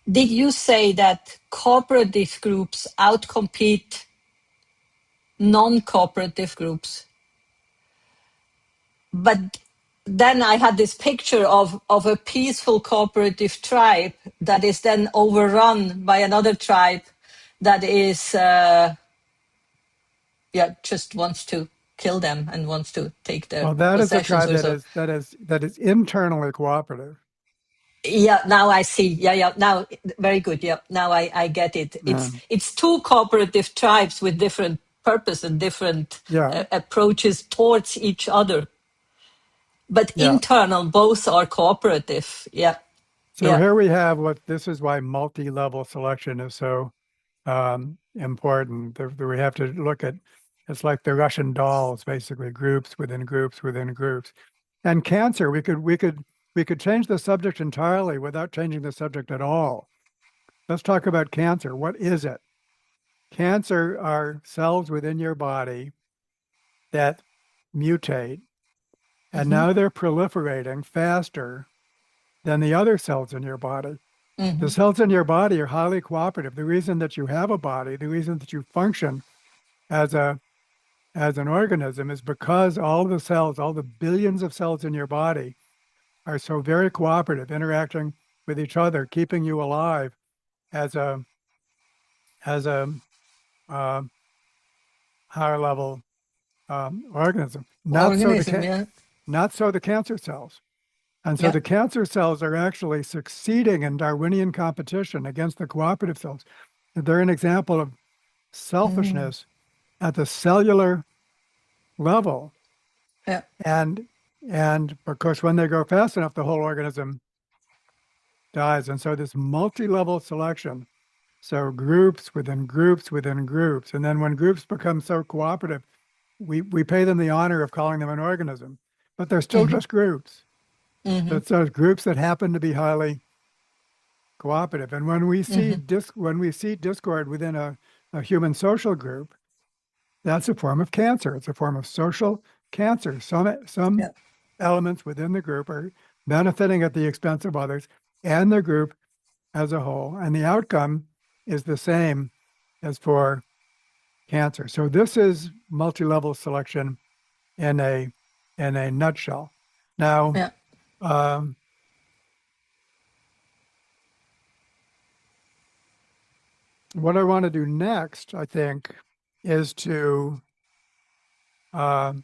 Speaker 1: Did you say that cooperative groups outcompete non-cooperative groups? But then I had this picture of a peaceful cooperative tribe that is then overrun by another tribe that is, just wants to kill them and wants to take their
Speaker 2: That is a
Speaker 1: possessions
Speaker 2: tribe
Speaker 1: or so.
Speaker 2: that is internally cooperative.
Speaker 1: Yeah, now I see. Yeah. Now, very good. Yeah, now I get it. It's two cooperative tribes with different purpose and different approaches towards each other. But internal, both are cooperative. Yeah.
Speaker 2: So here we have this is why multi-level selection is so important. We have to look at, it's like the Russian dolls, basically groups within groups within groups. And cancer, we could change the subject entirely without changing the subject at all. Let's talk about cancer. What is it? Cancer are cells within your body that mutate, and now they're proliferating faster than the other cells in your body. The cells in your body are highly cooperative. The reason that you have a body, the reason that you function as an organism, is because all the cells, all the billions of cells in your body are so very cooperative, interacting with each other, keeping you alive as a higher level organism. Not so the cancer cells. And so the cancer cells are actually succeeding in Darwinian competition against the cooperative cells. They're an example of selfishness at the cellular level.
Speaker 1: Yeah.
Speaker 2: And of course, when they grow fast enough, the whole organism dies. And so this multi-level selection, so groups within groups within groups. And then when groups become so cooperative, we pay them the honor of calling them an organism, but they're still just groups. It's those groups that happen to be highly cooperative. And when we see discord within a human social group, that's a form of cancer. It's a form of social cancer. Some
Speaker 1: Yeah.
Speaker 2: elements within the group are benefiting at the expense of others and the group as a whole. And the outcome is the same as for cancer. So this is multi-level selection in a nutshell. Now,
Speaker 1: Yeah.
Speaker 2: um, what I want to do next, I think, is to um,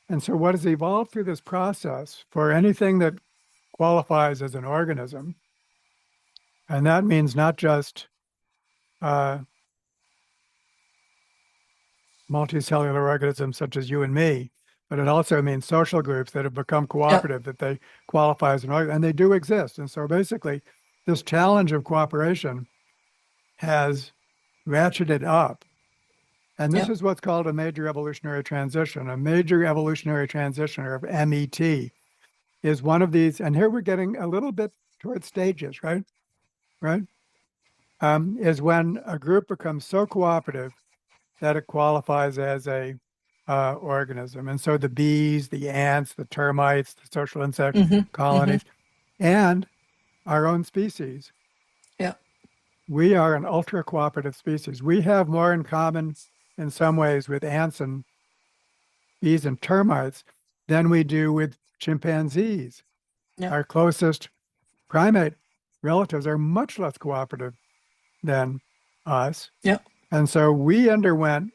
Speaker 2: and so what has evolved through this process for anything that qualifies as an organism, and that means not just uh, multicellular organisms such as you and me, but it also means social groups that have become
Speaker 1: Yeah.
Speaker 2: cooperative, that they qualify as an organism, and they do exist. And so basically, this challenge of cooperation has ratcheted up. And this
Speaker 1: Yeah.
Speaker 2: is what's called a major evolutionary transition. A major evolutionary transition, or MET, is one of these. And here we're getting a little bit towards stages, right? Right? Is when a group becomes so cooperative that it qualifies as a organism. And so the bees, the ants, the termites, the social insect
Speaker 1: Hmm. Hmm.
Speaker 2: colonies, and our own species,
Speaker 1: Yeah.
Speaker 2: we are an ultra cooperative species. We have more in common in some ways with ants and bees and termites than we do with chimpanzees.
Speaker 1: Yeah.
Speaker 2: Our closest primate relatives are much less cooperative than us.
Speaker 1: Yeah.
Speaker 2: And so we underwent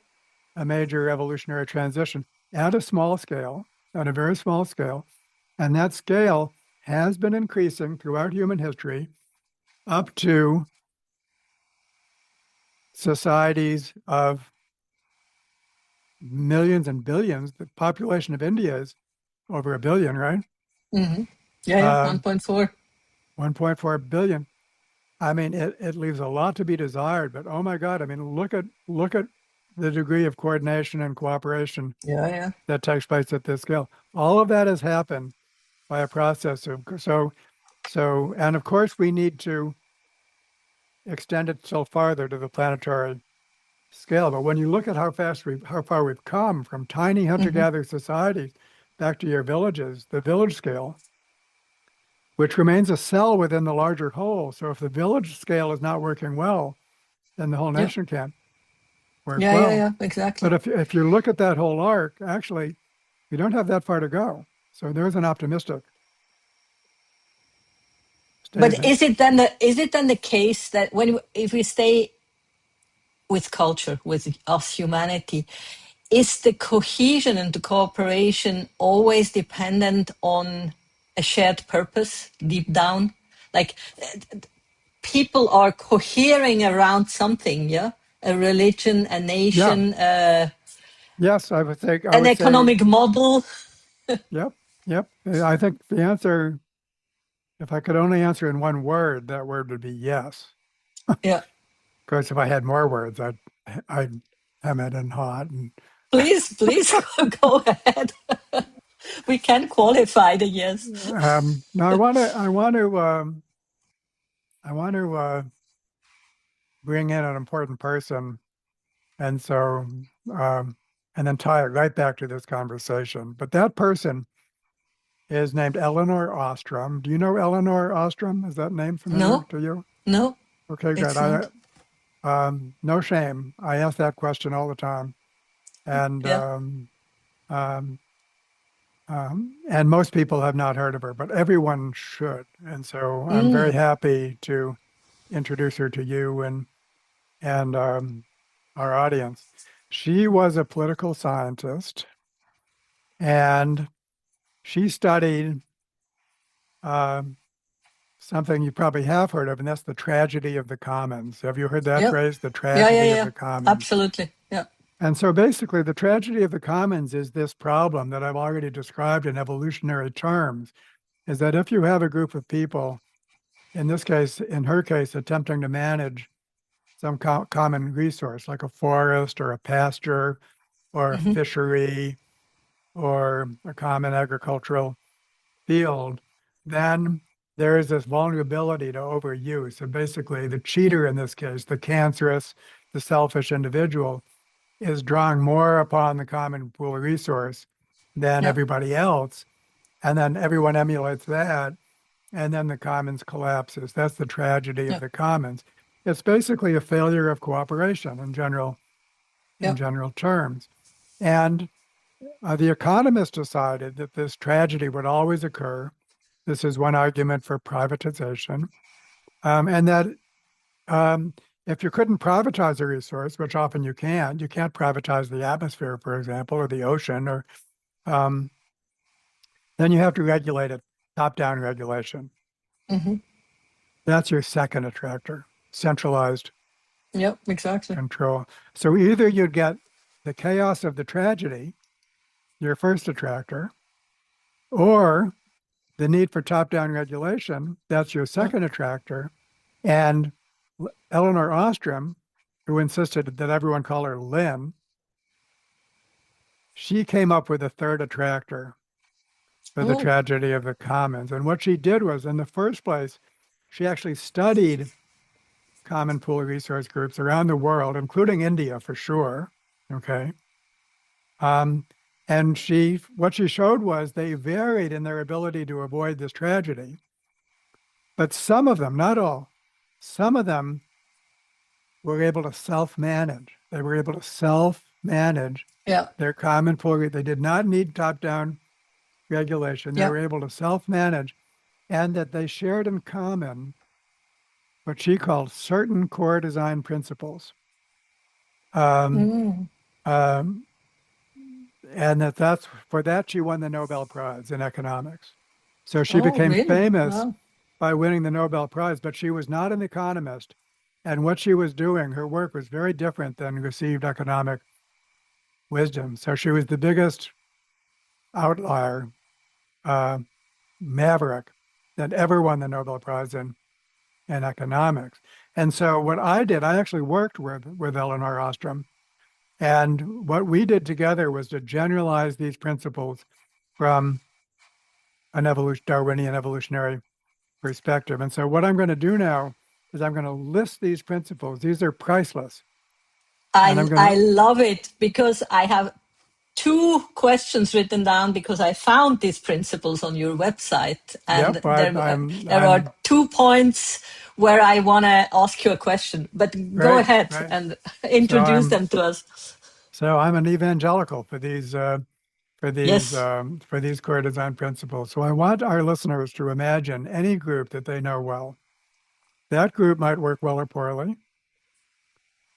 Speaker 2: a major evolutionary transition at a small scale, at a very small scale. And that scale has been increasing throughout human history up to societies of millions and billions. The population of India is over a billion, right?
Speaker 1: Hmm. Yeah. Yeah.
Speaker 2: Um,
Speaker 1: 1.4.
Speaker 2: 1.4 billion. I mean, it leaves a lot to be desired, but oh my God, I mean, look at the degree of coordination and cooperation
Speaker 1: Yeah. Yeah.
Speaker 2: that takes place at this scale. All of that has happened by a process of so, and of course we need to extend it still farther to the planetary scale. But when you look at how far we've come from tiny
Speaker 1: Hmm.
Speaker 2: hunter-gatherer societies back to your villages, the village scale, which remains a cell within the larger whole. So if the village scale is not working well, then the whole
Speaker 1: Yeah.
Speaker 2: nation can't work
Speaker 1: Yeah. Yeah.
Speaker 2: well.
Speaker 1: Yeah. Exactly.
Speaker 2: But if you look at that whole arc, actually, we don't have that far to go. So there's an optimistic
Speaker 1: But
Speaker 2: statement.
Speaker 1: is it then the case that if we stay with culture, with us humanity, is the cohesion and the cooperation always dependent on a shared purpose deep down? Like people are cohering around something, yeah? A religion, a
Speaker 2: Yeah.
Speaker 1: nation,
Speaker 2: Yes, I
Speaker 1: an
Speaker 2: would say,
Speaker 1: economic model.
Speaker 2: yep, yep. I think the answer, if I could only answer in one word, that word would be yes.
Speaker 1: Yeah.
Speaker 2: Of course, if I had more words, I'd hem it and haw it. And
Speaker 1: Please go ahead. We can qualify the yes.
Speaker 2: no, I want to bring in an important person, and so and then tie it right back to this conversation. But that person is named Elinor Ostrom. Do you know Elinor Ostrom? Is that name familiar
Speaker 1: No,
Speaker 2: to you?
Speaker 1: no,
Speaker 2: Okay, good.
Speaker 1: it's not.
Speaker 2: No shame. I ask that question all the time, and
Speaker 1: Yeah.
Speaker 2: um, and most people have not heard of her, but everyone should. And so I'm very
Speaker 1: Mm,
Speaker 2: happy to introduce her to you and our audience. She was a political scientist, and she studied um, something you probably have heard of, and that's the tragedy of the commons. Have you heard that
Speaker 1: yeah.
Speaker 2: phrase, the
Speaker 1: Yeah, yeah,
Speaker 2: tragedy of
Speaker 1: yeah.
Speaker 2: the commons?
Speaker 1: Absolutely. Yeah.
Speaker 2: And so basically, the tragedy of the commons is this problem that I've already described in evolutionary terms, is that if you have a group of people, in this case, in her case, attempting to manage some common resource like a forest or a pasture or a
Speaker 1: Hmm.
Speaker 2: fishery or a common agricultural field, then there is this vulnerability to overuse. So basically, the cheater in this case, the cancerous, the selfish individual is drawing more upon the common pool resource than
Speaker 1: Yeah.
Speaker 2: everybody else. And then everyone emulates that. And then the commons collapses. That's the tragedy of
Speaker 1: Yeah.
Speaker 2: the commons. It's basically a failure of cooperation in
Speaker 1: Yeah.
Speaker 2: general terms. And the economists decided that this tragedy would always occur. This is one argument for privatization. And that um, if you couldn't privatize a resource, which often you can't privatize the atmosphere, for example, or the ocean, or um, then you have to regulate it, top-down regulation.
Speaker 1: Hmm.
Speaker 2: That's your second attractor, centralized
Speaker 1: Yeah, exactly.
Speaker 2: control. So either you'd get the chaos of the tragedy, your first attractor, or the need for top-down regulation, that's your
Speaker 1: Yeah.
Speaker 2: second attractor. And Elinor Ostrom, who insisted that everyone call her Lynn, she came up with a third attractor for the
Speaker 1: Oh.
Speaker 2: tragedy of the commons. And what she did was, in the first place, she actually studied common pool resource groups around the world, including India for sure. Okay. Um, and what she showed was they varied in their ability to avoid this tragedy. But some of them, not all, some of them were able to self-manage. They were able to self-manage
Speaker 1: Yeah.
Speaker 2: their common pool. They did not need top-down regulation. They
Speaker 1: Yeah.
Speaker 2: were able to self-manage, and that they shared in common what she called certain core design principles. Um,
Speaker 1: Mm.
Speaker 2: um, and that's for that she won the Nobel Prize in economics. So she
Speaker 1: Oh,
Speaker 2: became
Speaker 1: really?
Speaker 2: famous
Speaker 1: Wow.
Speaker 2: by winning the Nobel Prize, but she was not an economist. And what she was doing, her work was very different than received economic wisdom. So she was the biggest outlier, uh, maverick that ever won the Nobel Prize in economics. And so what I did, I actually worked with Elinor Ostrom. And what we did together was to generalize these principles from an Darwinian evolutionary perspective. And so what I'm going to do now is I'm going to list these principles. These are priceless. And I'm going
Speaker 1: I
Speaker 2: to,
Speaker 1: love it because I have two questions written down because I found these principles on your website, and
Speaker 2: yep,
Speaker 1: there are 2 points where I want to ask you a question. But go
Speaker 2: right,
Speaker 1: ahead
Speaker 2: right.
Speaker 1: and
Speaker 2: So
Speaker 1: introduce them to us.
Speaker 2: I'm an evangelical
Speaker 1: Yes.
Speaker 2: for these core design principles. So I want our listeners to imagine any group that they know well. That group might work well or poorly,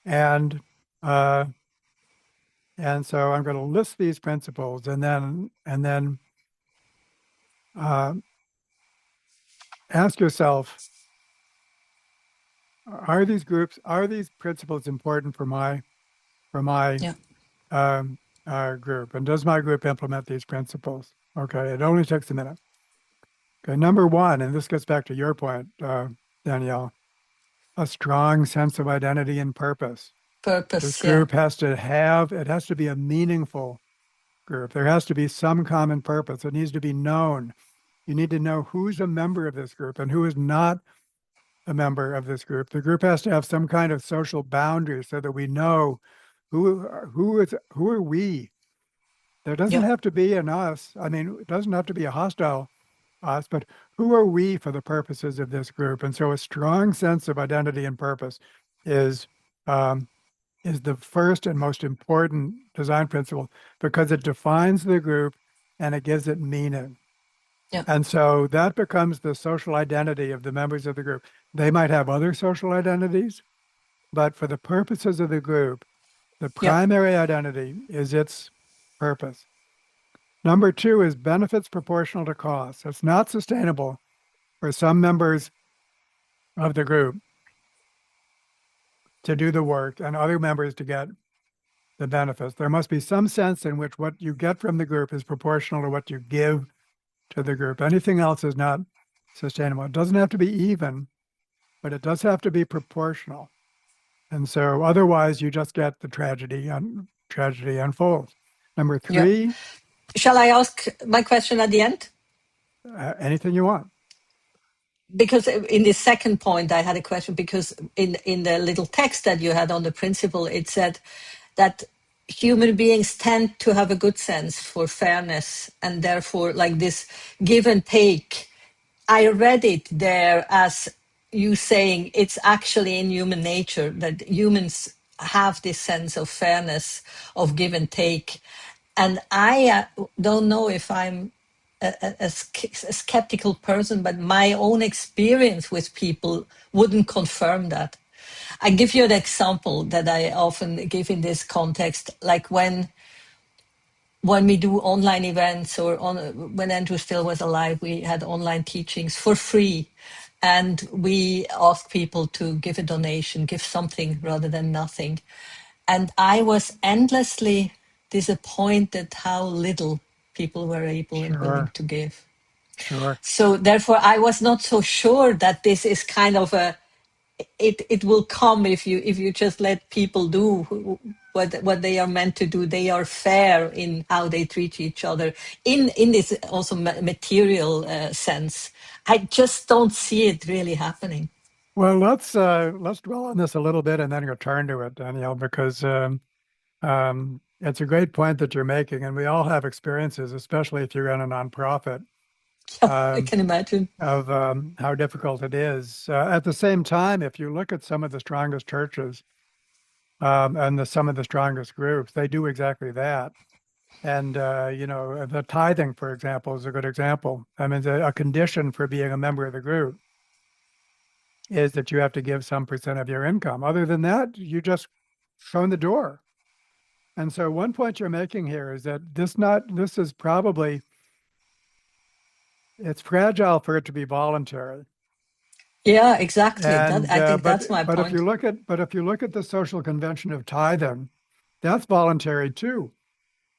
Speaker 2: and uh, so I'm going to list these principles, and then uh, ask yourself: are these principles important for my
Speaker 1: Yeah.
Speaker 2: um, group, and does my group implement these principles? Okay, it only takes a minute. Okay, number one, and this gets back to your point, Danielle, a strong sense of identity and purpose. This
Speaker 1: Purpose. Yeah.
Speaker 2: group it has to be a meaningful group. There has to be some common purpose. It needs to be known. You need to know who's a member of this group and who is not a member of this group. The group has to have some kind of social boundary so that we know who are we. There doesn't
Speaker 1: Yeah.
Speaker 2: have to be an us. I mean, it doesn't have to be a hostile us, but who are we for the purposes of this group? And so a strong sense of identity and purpose is um, is the first and most important design principle because it defines the group and it gives it meaning.
Speaker 1: Yeah.
Speaker 2: And so that becomes the social identity of the members of the group. They might have other social identities, but for the purposes of the group, the
Speaker 1: Yeah.
Speaker 2: primary identity is its purpose. Number two is benefits proportional to costs. It's not sustainable for some members of the group to do the work and other members to get the benefits. There must be some sense in which what you get from the group is proportional to what you give to the group. Anything else is not sustainable. It doesn't have to be even, but it does have to be proportional. And so otherwise you just get the tragedy unfolds. Number
Speaker 1: Yeah.
Speaker 2: three,
Speaker 1: Shall I ask my question at the end?
Speaker 2: anything you want.
Speaker 1: because in the second point I had a question, because in the little text that you had on the principle, it said that human beings tend to have a good sense for fairness, and therefore like this give and take. I read it there as you saying it's actually in human nature that humans have this sense of fairness, of give and take. And I don't know if I'm a skeptical person, but my own experience with people wouldn't confirm that. I give you an example that I often give in this context, like when we do online events, or when Andrew still was alive, we had online teachings for free. And we asked people to give a donation, give something rather than nothing. And I was endlessly disappointed how little people were able and willing
Speaker 2: Sure,
Speaker 1: to give.
Speaker 2: sure.
Speaker 1: So therefore, I was not so sure that this is kind of it will come if you just let people do what they are meant to do. They are fair in how they treat each other in this also material sense. I just don't see it really happening.
Speaker 2: Well, let's dwell on this a little bit and then return to it, Danielle, because it's a great point that you're making, and we all have experiences, especially if you run a nonprofit,
Speaker 1: Yeah, I
Speaker 2: um,
Speaker 1: can imagine.
Speaker 2: of how difficult it is. At the same time, if you look at some of the strongest churches and some of the strongest groups, they do exactly that. And the tithing, for example, is a good example. I mean, a condition for being a member of the group is that you have to give some percent of your income. Other than that, you just shown the door. And so one point you're making here is that this is probably, it's fragile for it to be voluntary.
Speaker 1: Yeah, exactly. That
Speaker 2: And
Speaker 1: I think that's my
Speaker 2: but
Speaker 1: point.
Speaker 2: if you look at the social convention of tithing, that's voluntary too.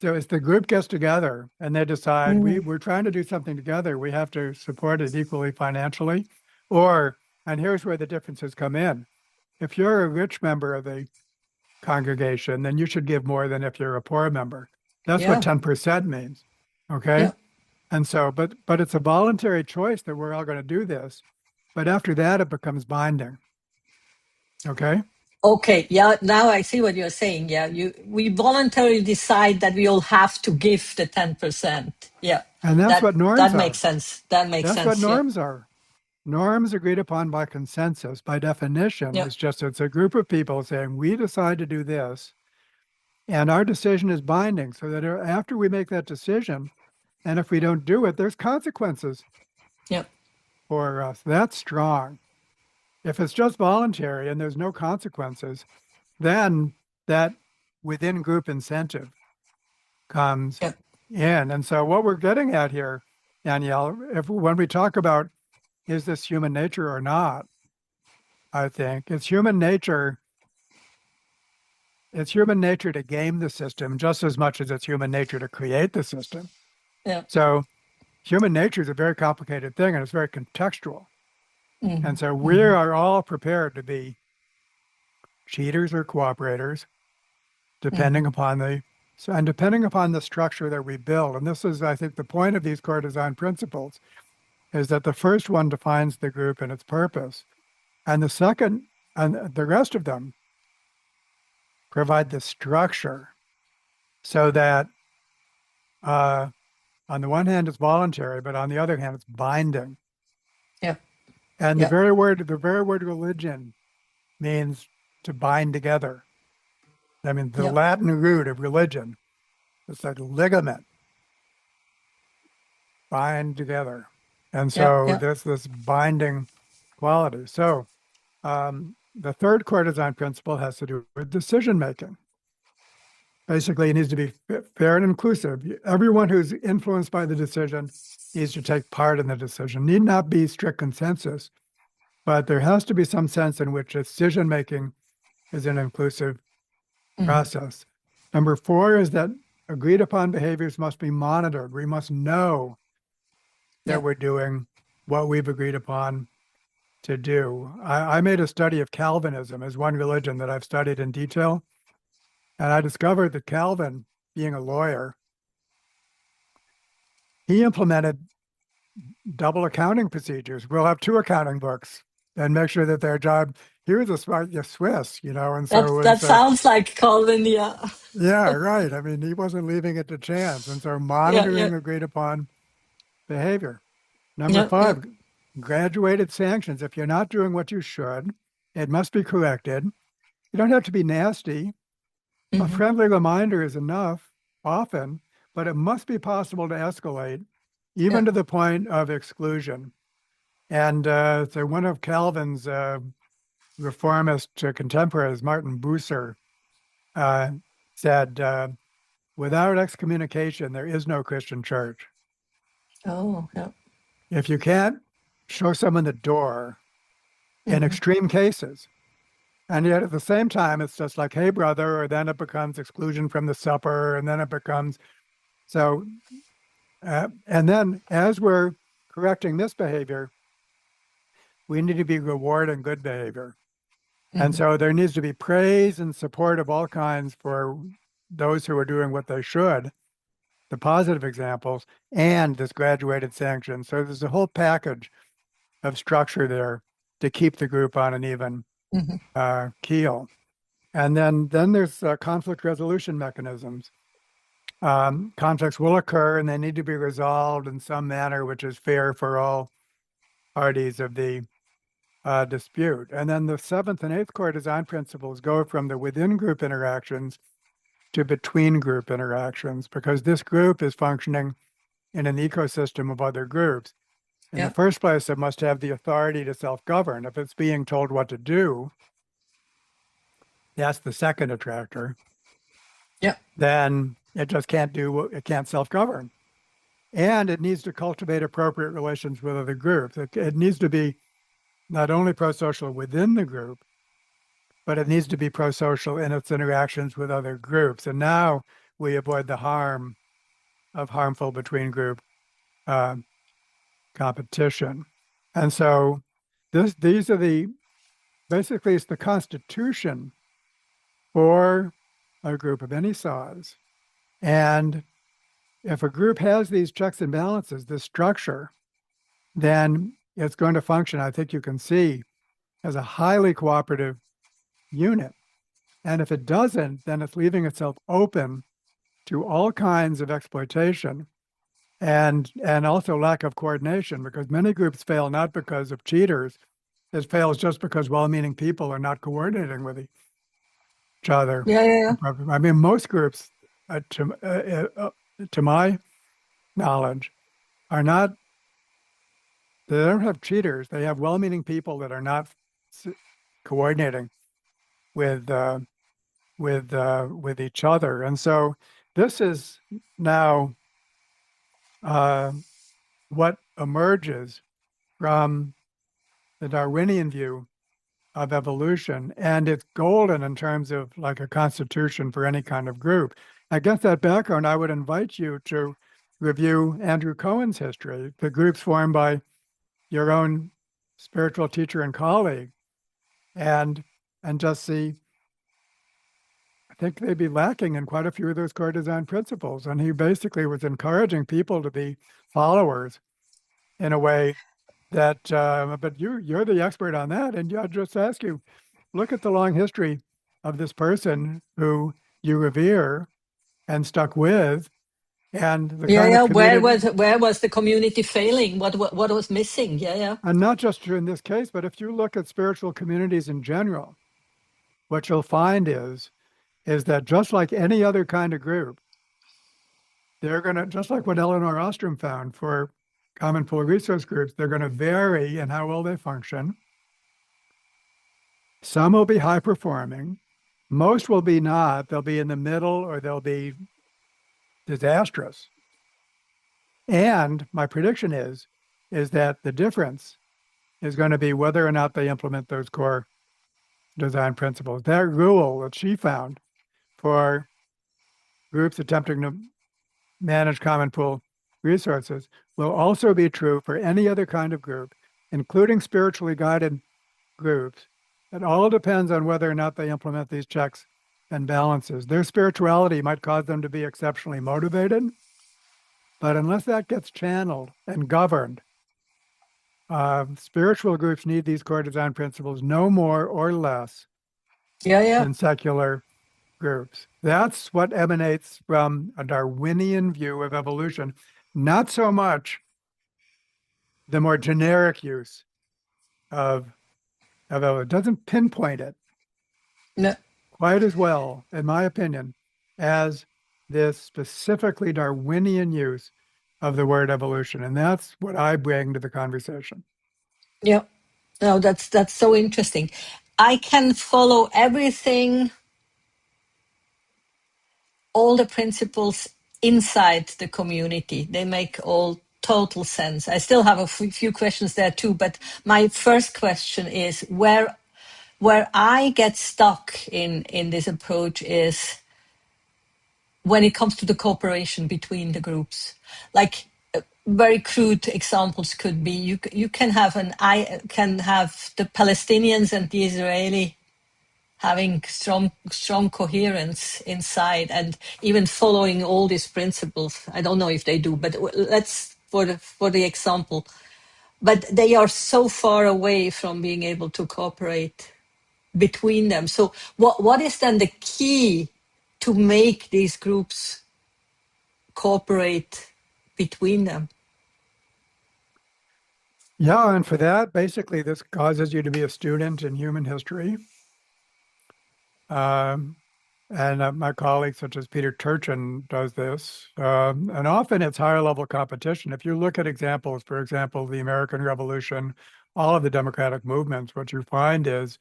Speaker 2: So if the group gets together and they decide
Speaker 1: Mm,
Speaker 2: we're trying to do something together, we have to support it equally financially, or, and here's where the differences come in. If you're a rich member of the congregation, then you should give more than if you're a poor member. That's what
Speaker 1: yeah,
Speaker 2: 10% means. Okay.
Speaker 1: yeah.
Speaker 2: And so, but it's a voluntary choice that we're all going to do this. But after that, it becomes binding. Okay.
Speaker 1: Okay, yeah, now I see what you're saying. Yeah, we voluntarily decide that we all have to give the 10%. Yeah,
Speaker 2: And that's
Speaker 1: that
Speaker 2: what norms
Speaker 1: that makes
Speaker 2: are.
Speaker 1: sense. That makes
Speaker 2: That's what
Speaker 1: sense. Yeah,
Speaker 2: norms are. Norms agreed upon by consensus, by definition,
Speaker 1: yeah,
Speaker 2: is just it's a group of people saying, we decide to do this, and our decision is binding, so that after we make that decision, and if we don't do it, there's consequences
Speaker 1: yeah,
Speaker 2: for us. That's strong. If it's just voluntary and there's no consequences, then that within group incentive comes
Speaker 1: yeah,
Speaker 2: in. And so what we're getting at here, Danielle, if when we talk about is this human nature or not, I think it's human nature to game the system just as much as it's human nature to create the system.
Speaker 1: yeah.
Speaker 2: So human nature is a very complicated thing and it's very contextual. And
Speaker 1: Hmm,
Speaker 2: so we
Speaker 1: hmm.
Speaker 2: are all prepared to be cheaters or cooperators, depending
Speaker 1: Hmm.
Speaker 2: upon depending upon the structure that we build. And this is, I think, the point of these core design principles is that the first one defines the group and its purpose. And the second, and the rest of them provide the structure so that uh, on the one hand, it's voluntary, but on the other hand, it's binding.
Speaker 1: Yeah,
Speaker 2: And
Speaker 1: yeah,
Speaker 2: the very word religion means to bind together. I mean, the
Speaker 1: yeah,
Speaker 2: Latin root of religion is like ligament, bind together. And
Speaker 1: yeah,
Speaker 2: so
Speaker 1: yeah,
Speaker 2: there's this binding quality. So the third core design principle has to do with decision making. Basically, it needs to be fair and inclusive. Everyone who's influenced by the decision needs to take part in the decision. Need not be strict consensus, but there has to be some sense in which decision making is an inclusive
Speaker 1: hmm,
Speaker 2: process. Number four is that agreed upon behaviors must be monitored. We must know
Speaker 1: yeah,
Speaker 2: that we're doing what we've agreed upon to do. I made a study of Calvinism as one religion that I've studied in detail. And I discovered that Calvin, being a lawyer, he implemented double accounting procedures. We'll have two accounting books and make sure that their job, he was a smart Swiss, and so it
Speaker 1: That
Speaker 2: was,
Speaker 1: sounds like Calvin, yeah.
Speaker 2: yeah, right. I mean, he wasn't leaving it to chance. And so
Speaker 1: Yeah, yeah,
Speaker 2: monitoring agreed upon behavior. Number
Speaker 1: yeah, yeah.
Speaker 2: 5, graduated sanctions. If you're not doing what you should, it must be corrected. You don't have to be nasty. A
Speaker 1: Hmm.
Speaker 2: friendly reminder is enough often, but it must be possible to escalate,
Speaker 1: Yeah.
Speaker 2: even to the point of exclusion. And so one of Calvin's reformist contemporaries, Martin Bucer, uh, said, without excommunication, there is no Christian church.
Speaker 1: Oh, yeah.
Speaker 2: If you can't show someone the door in
Speaker 1: Hmm.
Speaker 2: extreme cases, and yet at the same time, it's just like, hey, brother, or then it becomes exclusion from the supper, and then it becomes so. And then as we're correcting misbehavior, we need to be rewarding good behavior. And
Speaker 1: Hmm.
Speaker 2: so there needs to be praise and support of all kinds for those who are doing what they should, the positive examples, and this graduated sanction. So there's a whole package of structure there to keep the group on an even
Speaker 1: Hmm.
Speaker 2: keel. And then there's conflict resolution mechanisms. Conflicts will occur and they need to be resolved in some manner which is fair for all parties of the dispute. And then the 7th and 8th core design principles go from the within group interactions to between group interactions because this group is functioning in an ecosystem of other groups. In the
Speaker 1: Yeah.
Speaker 2: first place, it must have the authority to self-govern. If it's being told what to do, that's the second attractor,
Speaker 1: Yeah.
Speaker 2: then it just can't it can't self-govern. And it needs to cultivate appropriate relations with other groups. It needs to be not only pro-social within the group, but it needs to be pro-social in its interactions with other groups. And now we avoid the harm of harmful between group uh, competition. And so these are basically it's the constitution for a group of any size. And if a group has these checks and balances, this structure, then it's going to function, I think you can see, as a highly cooperative unit. And if it doesn't, then it's leaving itself open to all kinds of exploitation and also lack of coordination because many groups fail not because of cheaters. It fails just because well-meaning people are not coordinating with each other.
Speaker 1: Yeah, yeah, yeah.
Speaker 2: I mean, most groups, to my knowledge, are not. They don't have cheaters. They have well-meaning people that are not coordinating with with each other. And so this is now uh, what emerges from the Darwinian view of evolution, and it's golden in terms of like a constitution for any kind of group. Against that background, I would invite you to review Andrew Cohen's history, the groups formed by your own spiritual teacher and colleague, and just see. I think they'd be lacking in quite a few of those core design principles. And he basically was encouraging people to be followers in a way that, but you're the expert on that. And I'll just ask you, look at the long history of this person who you revere and stuck with and the
Speaker 1: Yeah,
Speaker 2: kind of
Speaker 1: yeah.
Speaker 2: community,
Speaker 1: Where was the community failing? What was missing? Yeah, yeah.
Speaker 2: and not just in this case, but if you look at spiritual communities in general, what you'll find is that just like any other kind of group, they're going to, just like what Elinor Ostrom found for common pool resource groups, they're going to vary in how well they function. Some will be high performing. Most will be not. They'll be in the middle or they'll be disastrous. And my prediction is that the difference is going to be whether or not they implement those core design principles. That rule that she found for groups attempting to manage common pool resources will also be true for any other kind of group, including spiritually guided groups. It all depends on whether or not they implement these checks and balances. Their spirituality might cause them to be exceptionally motivated, but unless that gets channeled and governed, Spiritual groups need these core design principles no more or less
Speaker 1: Yeah, yeah.
Speaker 2: than secular groups. That's what emanates from a Darwinian view of evolution, not so much the more generic use of evolution. It doesn't pinpoint it
Speaker 1: No,
Speaker 2: quite as well, in my opinion, as this specifically Darwinian use of the word evolution. And that's what I bring to the conversation.
Speaker 1: yeah. No, that's so interesting. I can follow everything, all the principles inside the community. They make all total sense. I still have a few questions there too, but my first question is where I get stuck in this approach is when it comes to the cooperation between the groups. Like very crude examples could be you can have I can have the Palestinians and the Israeli having strong coherence inside and even following all these principles. I don't know if they do, but let's for the example. But they are so far away from being able to cooperate between them. So what is then the key to make these groups cooperate between them?
Speaker 2: Yeah, and for that, basically, this causes you to be a student in human history. Um, and my colleagues, such as Peter Turchin, does this. And often it's higher level competition. If you look at examples, for example, the American Revolution, all of the democratic movements, what you find is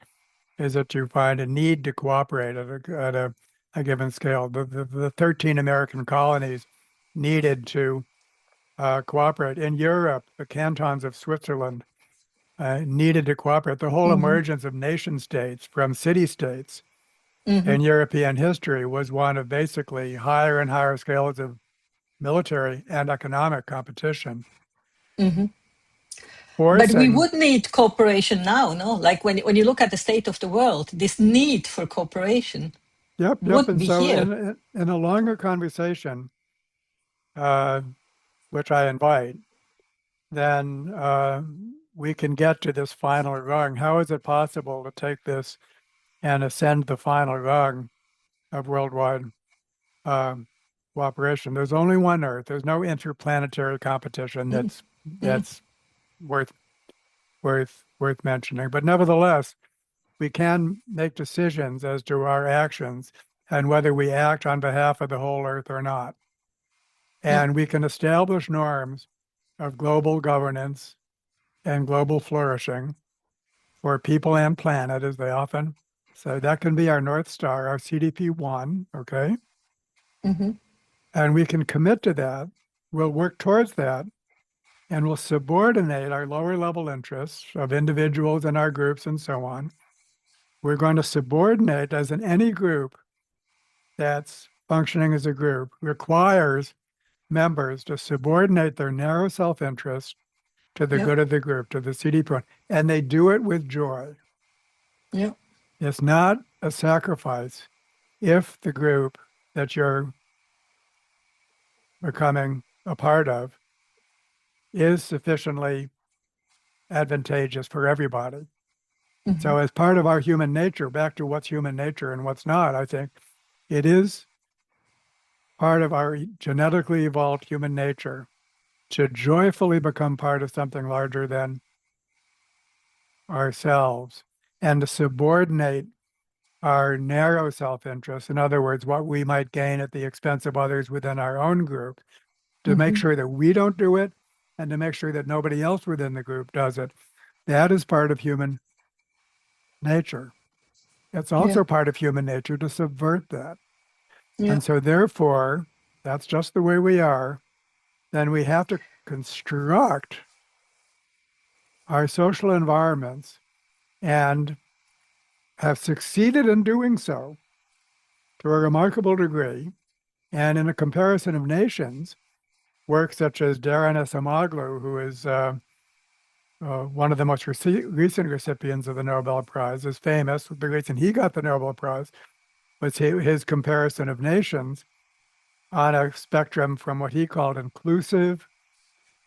Speaker 2: that you find a need to cooperate at a given scale. The 13 American colonies needed to cooperate. In Europe, the cantons of Switzerland needed to cooperate. The whole
Speaker 1: Mm-hmm.
Speaker 2: emergence of nation states from city states
Speaker 1: Mm-hmm.
Speaker 2: in European history was one of basically higher and higher scales of military and economic competition,
Speaker 1: Mm-hmm. But we
Speaker 2: forcing,
Speaker 1: would need cooperation now, no? Like when you look at the state of the world, this need for cooperation
Speaker 2: yep.
Speaker 1: would
Speaker 2: And
Speaker 1: be
Speaker 2: so
Speaker 1: here.
Speaker 2: in a longer conversation, uh, which I invite, then we can get to this final rung. How is it possible to take this and ascend the final rung of worldwide um, cooperation? There's only one Earth. There's no interplanetary competition
Speaker 1: Mm, mm,
Speaker 2: that's worth worth mentioning. But nevertheless, we can make decisions as to our actions and whether we act on behalf of the whole Earth or not.
Speaker 1: yeah.
Speaker 2: And we can establish norms of global governance and global flourishing for people and planet, as they often say. That can be our North Star, our CDP 1, okay?
Speaker 1: Mm-hmm.
Speaker 2: And we can commit to that. We'll work towards that and we'll subordinate our lower level interests of individuals and our groups and so on. We're going to subordinate, as in any group that's functioning as a group, requires members to subordinate their narrow self interest to the
Speaker 1: Yeah.
Speaker 2: good of the group, to the CDP. And they do it with joy.
Speaker 1: Yeah.
Speaker 2: It's not a sacrifice if the group that you're becoming a part of is sufficiently advantageous for everybody.
Speaker 1: Mm-hmm.
Speaker 2: So, as part of our human nature, back to what's human nature and what's not, I think it is part of our genetically evolved human nature to joyfully become part of something larger than ourselves and to subordinate our narrow self-interest, in other words, what we might gain at the expense of others within our own group, to make
Speaker 1: Mm-hmm.
Speaker 2: sure that we don't do it and to make sure that nobody else within the group does it. That is part of human nature. It's
Speaker 1: Yeah.
Speaker 2: also part of human nature to subvert that.
Speaker 1: Yeah.
Speaker 2: And so, therefore, that's just the way we are. Then we have to construct our social environments and have succeeded in doing so to a remarkable degree. And in a comparison of nations, work such as Darren Acemoglu, who is one of the most recent recipients of the Nobel Prize, is famous. The reason he got the Nobel Prize was his comparison of nations on a spectrum from what he called inclusive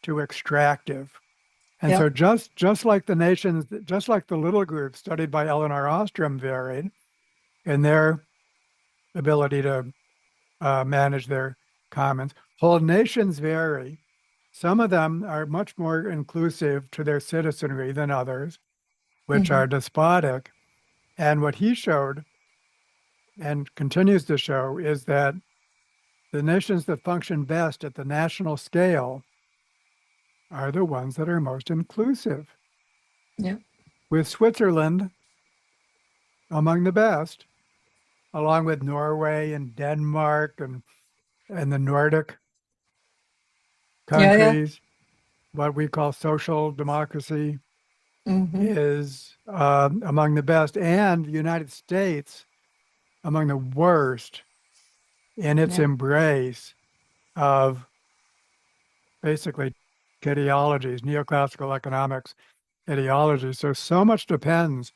Speaker 2: to extractive. And
Speaker 1: Yeah.
Speaker 2: so just like the nations, just like the little groups studied by Elinor Ostrom varied in their ability to manage their commons, whole nations vary. Some of them are much more inclusive to their citizenry than others, which
Speaker 1: Hmm.
Speaker 2: are despotic. And what he showed and continues to show is that the nations that function best at the national scale are the ones that are most inclusive,
Speaker 1: Yeah.
Speaker 2: with Switzerland among the best, along with Norway and Denmark and the Nordic
Speaker 1: Yeah. Yeah.
Speaker 2: countries. What we call social democracy
Speaker 1: Hmm.
Speaker 2: is among the best, and the United States among the worst in its
Speaker 1: Yeah.
Speaker 2: embrace of basically ideologies, neoclassical economics ideologies. So much depends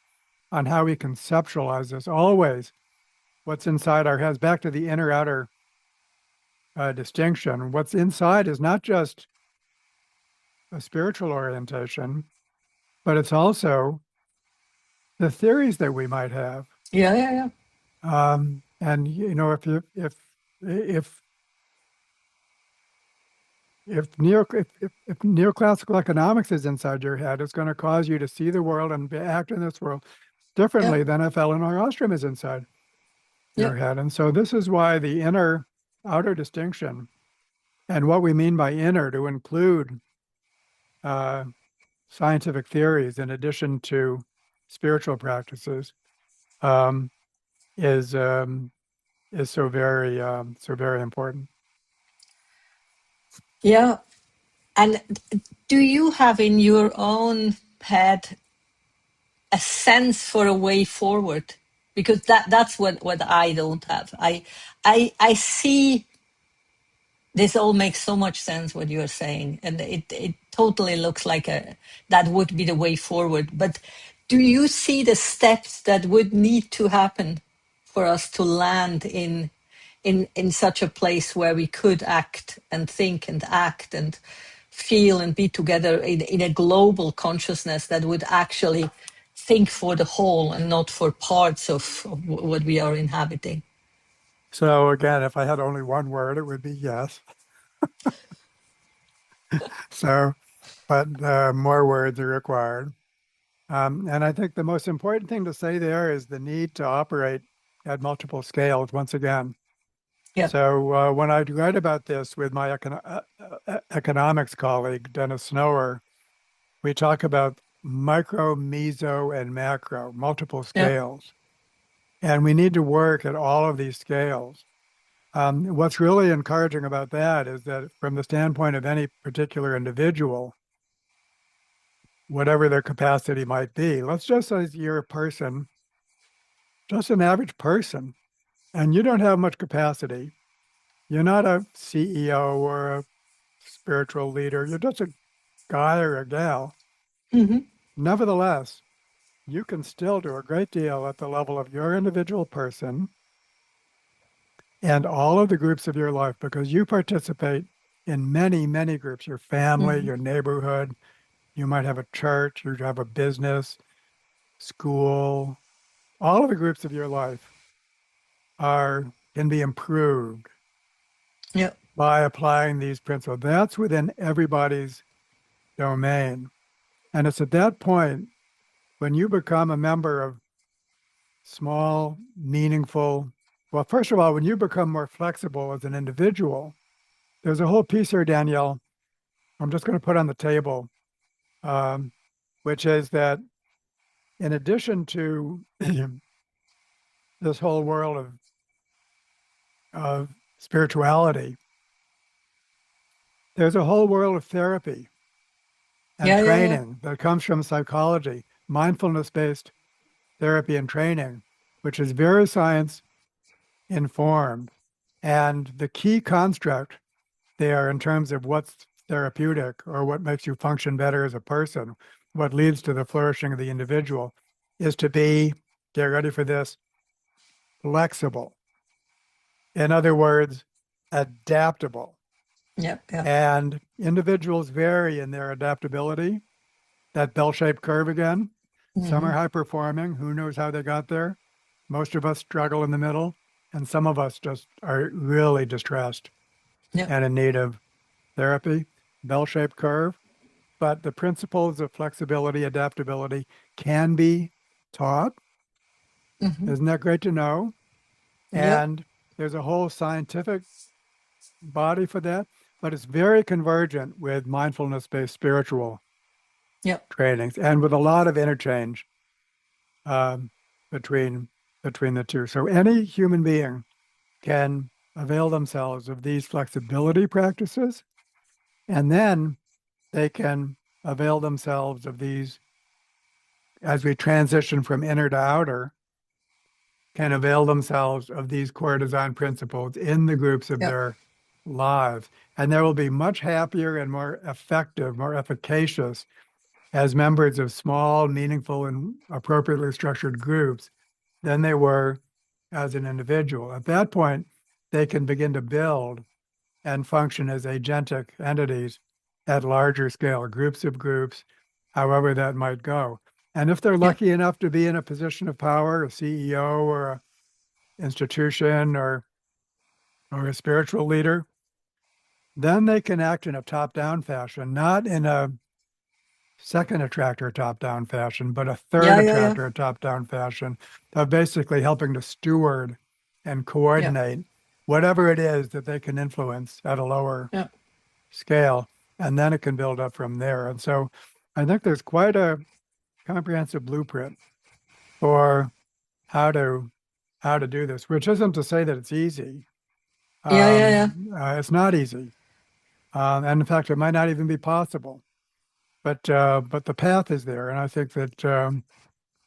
Speaker 2: on how we conceptualize this. Always what's inside our heads, back to the inner outer distinction. What's inside is not just a spiritual orientation, but it's also the theories that we might have.
Speaker 1: Yeah. Yeah. Yeah.
Speaker 2: And you know, if if neoclassical economics is inside your head, it's going to cause you to see the world and act in this world
Speaker 1: Yeah.
Speaker 2: differently than if Elinor Ostrom is inside
Speaker 1: Yeah.
Speaker 2: your head. And so this is why the inner outer distinction and what we mean by inner to include uh, scientific theories in addition to spiritual practices um, is um, is so very important.
Speaker 1: Yeah. And do you have in your own head a sense for a way forward? Because that's what I don't have. I see this all makes so much sense what you're saying, and it totally looks like a that would be the way forward. But do you see the steps that would need to happen for us to land in such a place where we could act and think and act and feel and be together in a global consciousness that would actually think for the whole and not for parts of what we are inhabiting?
Speaker 2: So again, if I had only one word, it would be yes. So, but more words are required. And I think the most important thing to say there is the need to operate at multiple scales once again.
Speaker 1: Yeah,
Speaker 2: So when I write about this with my economics colleague, Dennis Snower, we talk about micro, meso, and macro, multiple
Speaker 1: yeah.
Speaker 2: scales. And we need to work at all of these scales. What's really encouraging about that is that from the standpoint of any particular individual, whatever their capacity might be, let's just say you're a person, just an average person, and you don't have much capacity. You're not a CEO or a spiritual leader. You're just a guy or a gal.
Speaker 1: Hmm.
Speaker 2: Nevertheless, you can still do a great deal at the level of your individual person and all of the groups of your life because you participate in many, many groups, your family,
Speaker 1: Hmm.
Speaker 2: your neighborhood. You might have a church, you have a business, school. All of the groups of your life are can be improved
Speaker 1: Yeah.
Speaker 2: by applying these principles. That's within everybody's domain. And it's at that point when you become a member of small, meaningful, well, first of all, when you become more flexible as an individual, there's a whole piece here, Danielle, I'm just going to put on the table, um, which is that in addition to this whole world of spirituality, there's a whole world of therapy and
Speaker 1: Yeah. Yeah. Yeah.
Speaker 2: training that comes from psychology, mindfulness-based therapy and training, which is very science informed. And the key construct there in terms of what's therapeutic or what makes you function better as a person, what leads to the flourishing of the individual, is to be, get ready for this, flexible. In other words, adaptable.
Speaker 1: Yeah. Yeah.
Speaker 2: And individuals vary in their adaptability. that bell-shaped curve again. Some are
Speaker 1: Hmm.
Speaker 2: high performing. Who knows how they got there? Most of us struggle in the middle, and some of us just are really distressed
Speaker 1: Yeah.
Speaker 2: and in need of therapy. Bell-shaped curve. But the principles of flexibility, adaptability can be taught.
Speaker 1: Hmm.
Speaker 2: Isn't that great to know?
Speaker 1: Yep.
Speaker 2: And there's a whole scientific body for that, but it's very convergent with mindfulness-based spiritual
Speaker 1: Yep.
Speaker 2: trainings and with a lot of interchange um, between between the two. So any human being can avail themselves of these flexibility practices, and then they can avail themselves of these as we transition from inner to outer, can avail themselves of these core design principles in the groups of
Speaker 1: Yep.
Speaker 2: their lives. And they will be much happier and more effective, more efficacious as members of small, meaningful, and appropriately structured groups than they were as an individual. At that point, they can begin to build and function as agentic entities at larger scale, groups of groups, however that might go. And if they're
Speaker 1: Yep.
Speaker 2: lucky enough to be in a position of power, a CEO or a institution or a spiritual leader, then they can act in a top-down fashion, not in a second attractor top-down fashion, but a third
Speaker 1: Yeah. Yeah. Yeah.
Speaker 2: attractor top-down fashion of basically helping to steward and
Speaker 1: Yeah.
Speaker 2: coordinate whatever it is that they can influence at a lower
Speaker 1: Yeah.
Speaker 2: scale, and then it can build up from there. And so I think there's quite a comprehensive blueprint for how to how to do this, which isn't to say that it's easy.
Speaker 1: Yeah. Yeah. Yeah.
Speaker 2: It's not easy, and in fact, it might not even be possible. But the path is there, and I think that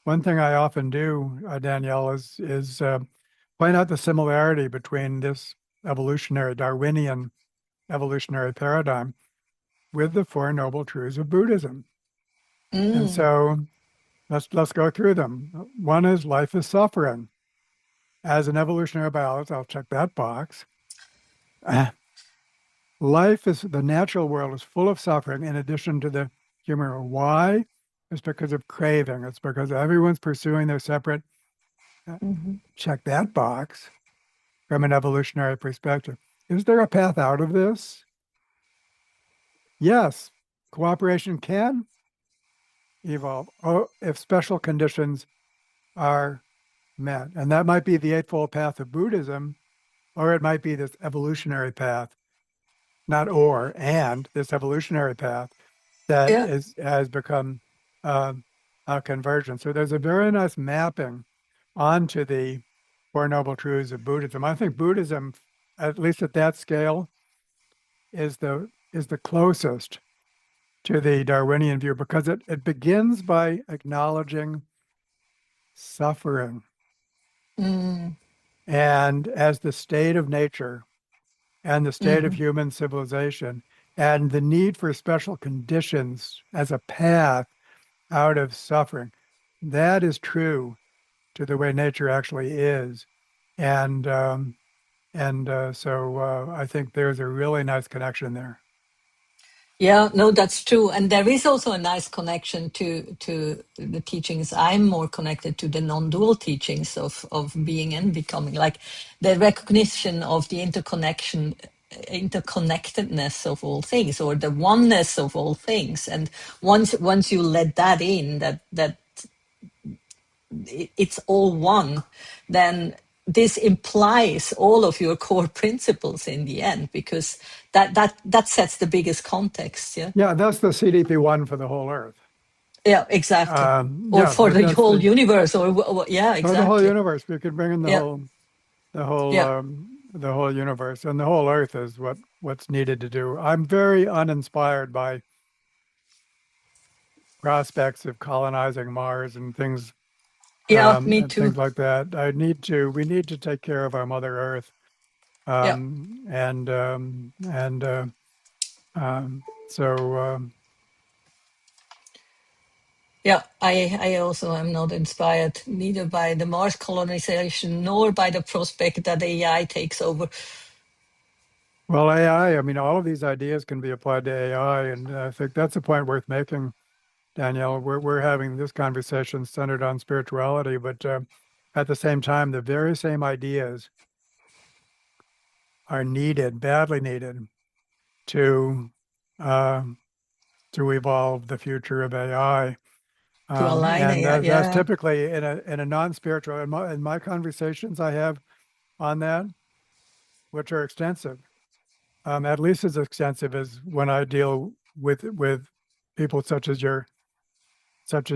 Speaker 2: one thing I often do, Danielle, is point out the similarity between this evolutionary Darwinian evolutionary paradigm with the Four Noble Truths of Buddhism. And
Speaker 1: Mm.
Speaker 2: so let's go through them. One is life is suffering. As an evolutionary biologist, I'll check that box. Life is the natural world is full of suffering in addition to the human world. Why? It's because of craving. It's because everyone's pursuing their separate. uh,
Speaker 1: Hmm.
Speaker 2: Check that box from an evolutionary perspective. Is there a path out of this? Yes, cooperation can evolve if special conditions are met. And that might be the Eightfold Path of Buddhism, or it might be this evolutionary path, not or, and this evolutionary path that
Speaker 1: Yeah.
Speaker 2: is has become um, a conversion. So there's a very nice mapping onto the Four Noble Truths of Buddhism. I think Buddhism, at least at that scale, is the closest to the Darwinian view because it begins by acknowledging suffering
Speaker 1: Mm.
Speaker 2: and as the state of nature and the state of
Speaker 1: Hmm.
Speaker 2: human civilization and the need for special conditions as a path out of suffering. That is true to the way nature actually is. And I think there's a really nice connection there.
Speaker 1: Yeah, no, that's true. And there is also a nice connection to the teachings. I'm more connected to the non-dual teachings of being and becoming, like the recognition of the interconnectedness of all things, or the oneness of all things. And once you let that in, that it's all one, then this implies all of your core principles in the end, because that sets the biggest context. Yeah.
Speaker 2: Yeah, that's the CDP1 for the whole Earth.
Speaker 1: Yeah, exactly. Or
Speaker 2: Yeah,
Speaker 1: for the
Speaker 2: that's
Speaker 1: whole
Speaker 2: the
Speaker 1: universe, or yeah,
Speaker 2: for the whole
Speaker 1: exactly.
Speaker 2: universe. We could bring in
Speaker 1: Yeah, yeah,
Speaker 2: the whole universe, and the whole Earth is what's needed to do. I'm very uninspired by prospects of colonizing Mars
Speaker 1: yeah. Me
Speaker 2: and
Speaker 1: too.
Speaker 2: things like that. We need to take care of our Mother Earth,
Speaker 1: Yeah,
Speaker 2: and so
Speaker 1: yeah. I also am not inspired neither by the Mars colonization nor by the prospect that AI takes over.
Speaker 2: well, AI. I mean, all of these ideas can be applied to AI, and I think that's a point worth making Danielle. We're having this conversation centered on spirituality, but at the same time, the very same ideas are needed, badly needed, to uh, to evolve the future of AI.
Speaker 1: To align
Speaker 2: And
Speaker 1: AI.
Speaker 2: that's
Speaker 1: Yeah.
Speaker 2: typically in a non-spiritual, in my conversations I have on that, which are extensive, at least as extensive as when I deal with people such as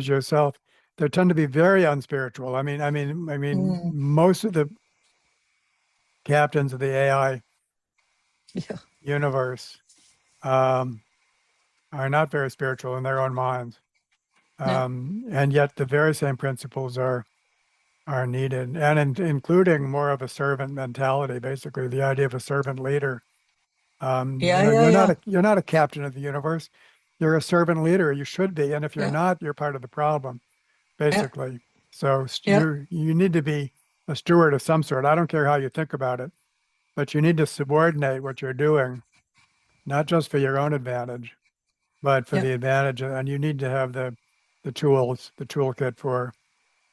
Speaker 2: yourself. They tend to be very unspiritual. I mean,
Speaker 1: Mm.
Speaker 2: most of the captains of the AI
Speaker 1: Yeah.
Speaker 2: universe um, are not very spiritual in their own minds,
Speaker 1: Yeah.
Speaker 2: and yet the very same principles are needed, and including more of a servant mentality. Basically, the idea of a servant leader.
Speaker 1: Yeah. Yeah. Yeah.
Speaker 2: You're not a captain of the universe. You're a servant leader. You should be, and if you're
Speaker 1: Yeah.
Speaker 2: not, you're part of the problem,
Speaker 1: Yeah.
Speaker 2: basically. So
Speaker 1: Yeah.
Speaker 2: you need to be a steward of some sort. I don't care how you think about it, but you need to subordinate what you're doing, not just for your own advantage, but for
Speaker 1: Yeah.
Speaker 2: the advantage, and you need to have the tools, the toolkit for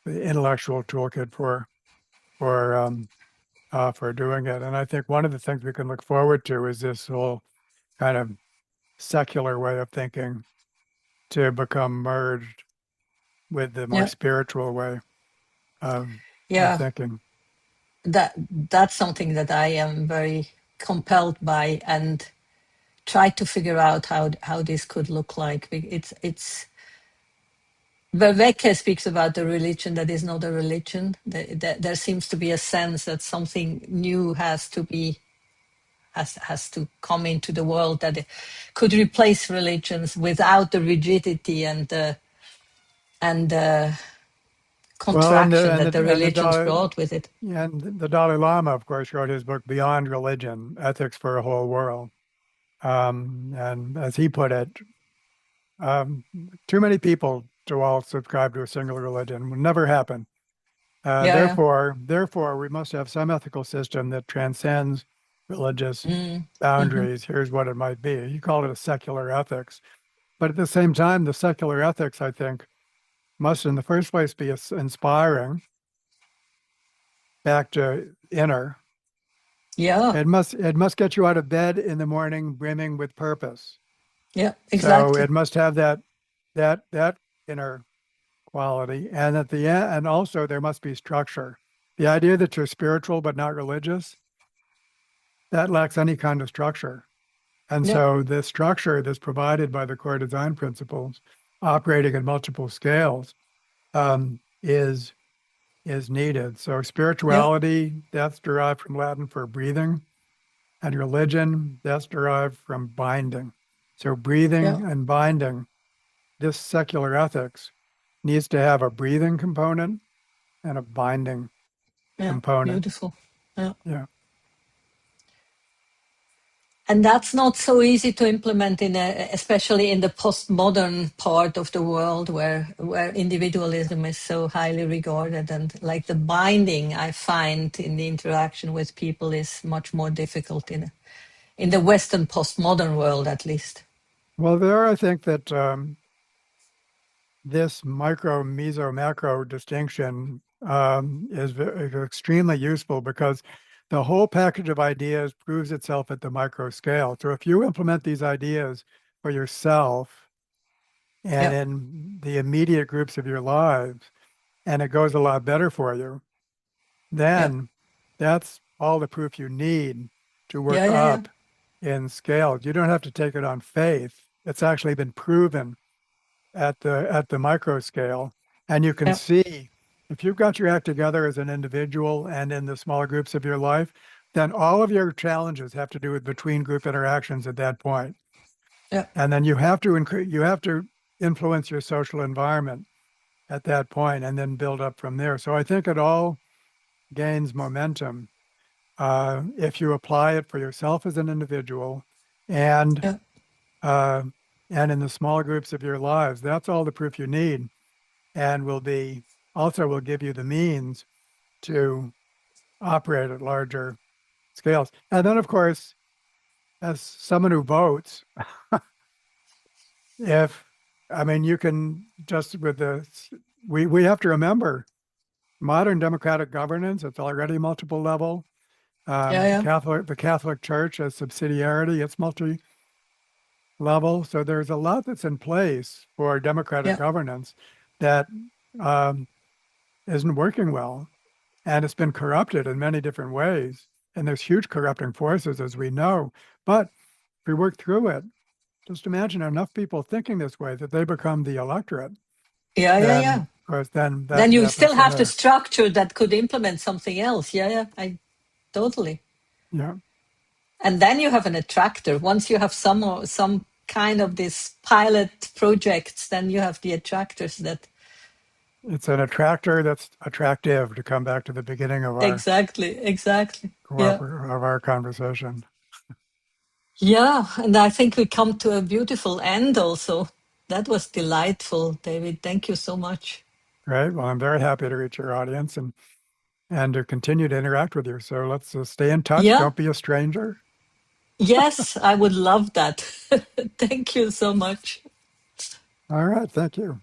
Speaker 2: the intellectual toolkit for for doing it. And I think one of the things we can look forward to is this whole kind of secular way of thinking to become merged with the more
Speaker 1: Yeah.
Speaker 2: spiritual way of
Speaker 1: Yeah.
Speaker 2: thinking.
Speaker 1: That that's something that I am very compelled by, and try to figure out how this could look like. It's Verveke speaks about the religion that is not a religion. There seems to be a sense that something new has to come into the world that it could replace religions without the rigidity and
Speaker 2: Well,
Speaker 1: contraction that the
Speaker 2: and
Speaker 1: religions brought with it.
Speaker 2: The Dalai Lama, of course, wrote his book Beyond Religion: Ethics for a Whole World. And as he put it, um, too many people to all subscribe to a single religion will never happen.
Speaker 1: Yeah,
Speaker 2: Therefore, we must have some ethical system that transcends religious
Speaker 1: yeah. Mm.
Speaker 2: boundaries. Here's what it might be. You call it a secular ethics. But at the same time, the secular ethics, I think, must in the first place be inspiring back to inner.
Speaker 1: Yeah,
Speaker 2: It must get you out of bed in the morning brimming with purpose.
Speaker 1: yeah,
Speaker 2: So
Speaker 1: exactly.
Speaker 2: it must have that inner quality. And at the end, and also there must be structure. The idea that you're spiritual but not religious, that lacks any kind of structure. And
Speaker 1: Yeah,
Speaker 2: so the structure that's provided by the core design principles, operating at multiple scales, um, is is needed. So
Speaker 1: yeah,
Speaker 2: spirituality, that's derived from Latin for breathing, and religion, that's derived from binding. So
Speaker 1: yeah,
Speaker 2: breathing and binding, this secular ethics needs to have a breathing component and a binding
Speaker 1: yeah.
Speaker 2: component.
Speaker 1: Beautiful. Yeah.
Speaker 2: Yeah.
Speaker 1: And that's not so easy to implement especially in the postmodern part of the world where individualism is so highly regarded, and like the binding I find in the interaction with people is much more difficult in the Western postmodern world, at least.
Speaker 2: Well, there I think that this micro, meso, macro distinction is extremely useful because the whole package of ideas proves itself at the micro scale. So if you implement these ideas for yourself and
Speaker 1: Yeah,
Speaker 2: in the immediate groups of your lives, and it goes a lot better for you,
Speaker 1: yeah,
Speaker 2: then that's all the proof you need to
Speaker 1: yeah,
Speaker 2: work
Speaker 1: yeah, yeah,
Speaker 2: up in scale. You don't have to take it on faith. It's actually been proven at the micro scale. And you can
Speaker 1: yeah,
Speaker 2: see if you've got your act together as an individual and in the smaller groups of your life, then all of your challenges have to do with between group interactions at that point.
Speaker 1: yeah,
Speaker 2: And then you have to influence your social environment at that point and then build up from there. So I think it all gains momentum if you apply it for yourself as an individual and
Speaker 1: yeah,
Speaker 2: uh, and in the smaller groups of your lives. That's all the proof you need, and will give you the means to operate at larger scales. And then, of course, as someone who votes, if I mean, you can just with the, we have to remember modern democratic governance, it's already multiple level.
Speaker 1: Yeah, yeah,
Speaker 2: The Catholic Church has subsidiarity, it's multi level. So there's a lot that's in place for democratic
Speaker 1: yeah,
Speaker 2: governance that um, isn't working well. And it's been corrupted in many different ways. And there's huge corrupting forces, as we know. But if we work through it, just imagine enough people thinking this way that they become the electorate,
Speaker 1: yeah, yeah,
Speaker 2: then,
Speaker 1: yeah.
Speaker 2: of course, then
Speaker 1: Then
Speaker 2: that
Speaker 1: you
Speaker 2: happens
Speaker 1: still
Speaker 2: from
Speaker 1: have the
Speaker 2: there.
Speaker 1: structure that could implement something else. Yeah, yeah, I totally.
Speaker 2: Yeah.
Speaker 1: And then you have an attractor. Once you have some kind of this pilot projects, then you have the attractors that
Speaker 2: It's an attractor that's attractive to come back to the beginning of our
Speaker 1: exactly, exactly. Yeah.
Speaker 2: conversation.
Speaker 1: Yeah, and I think we come to a beautiful end also. That was delightful, David. Thank you so much.
Speaker 2: Right. Well, I'm very happy to reach your audience and to continue to interact with you. So let's stay in touch.
Speaker 1: Yeah.
Speaker 2: Don't be a stranger.
Speaker 1: Yes, I would love that. Thank you so much.
Speaker 2: All right. Thank you.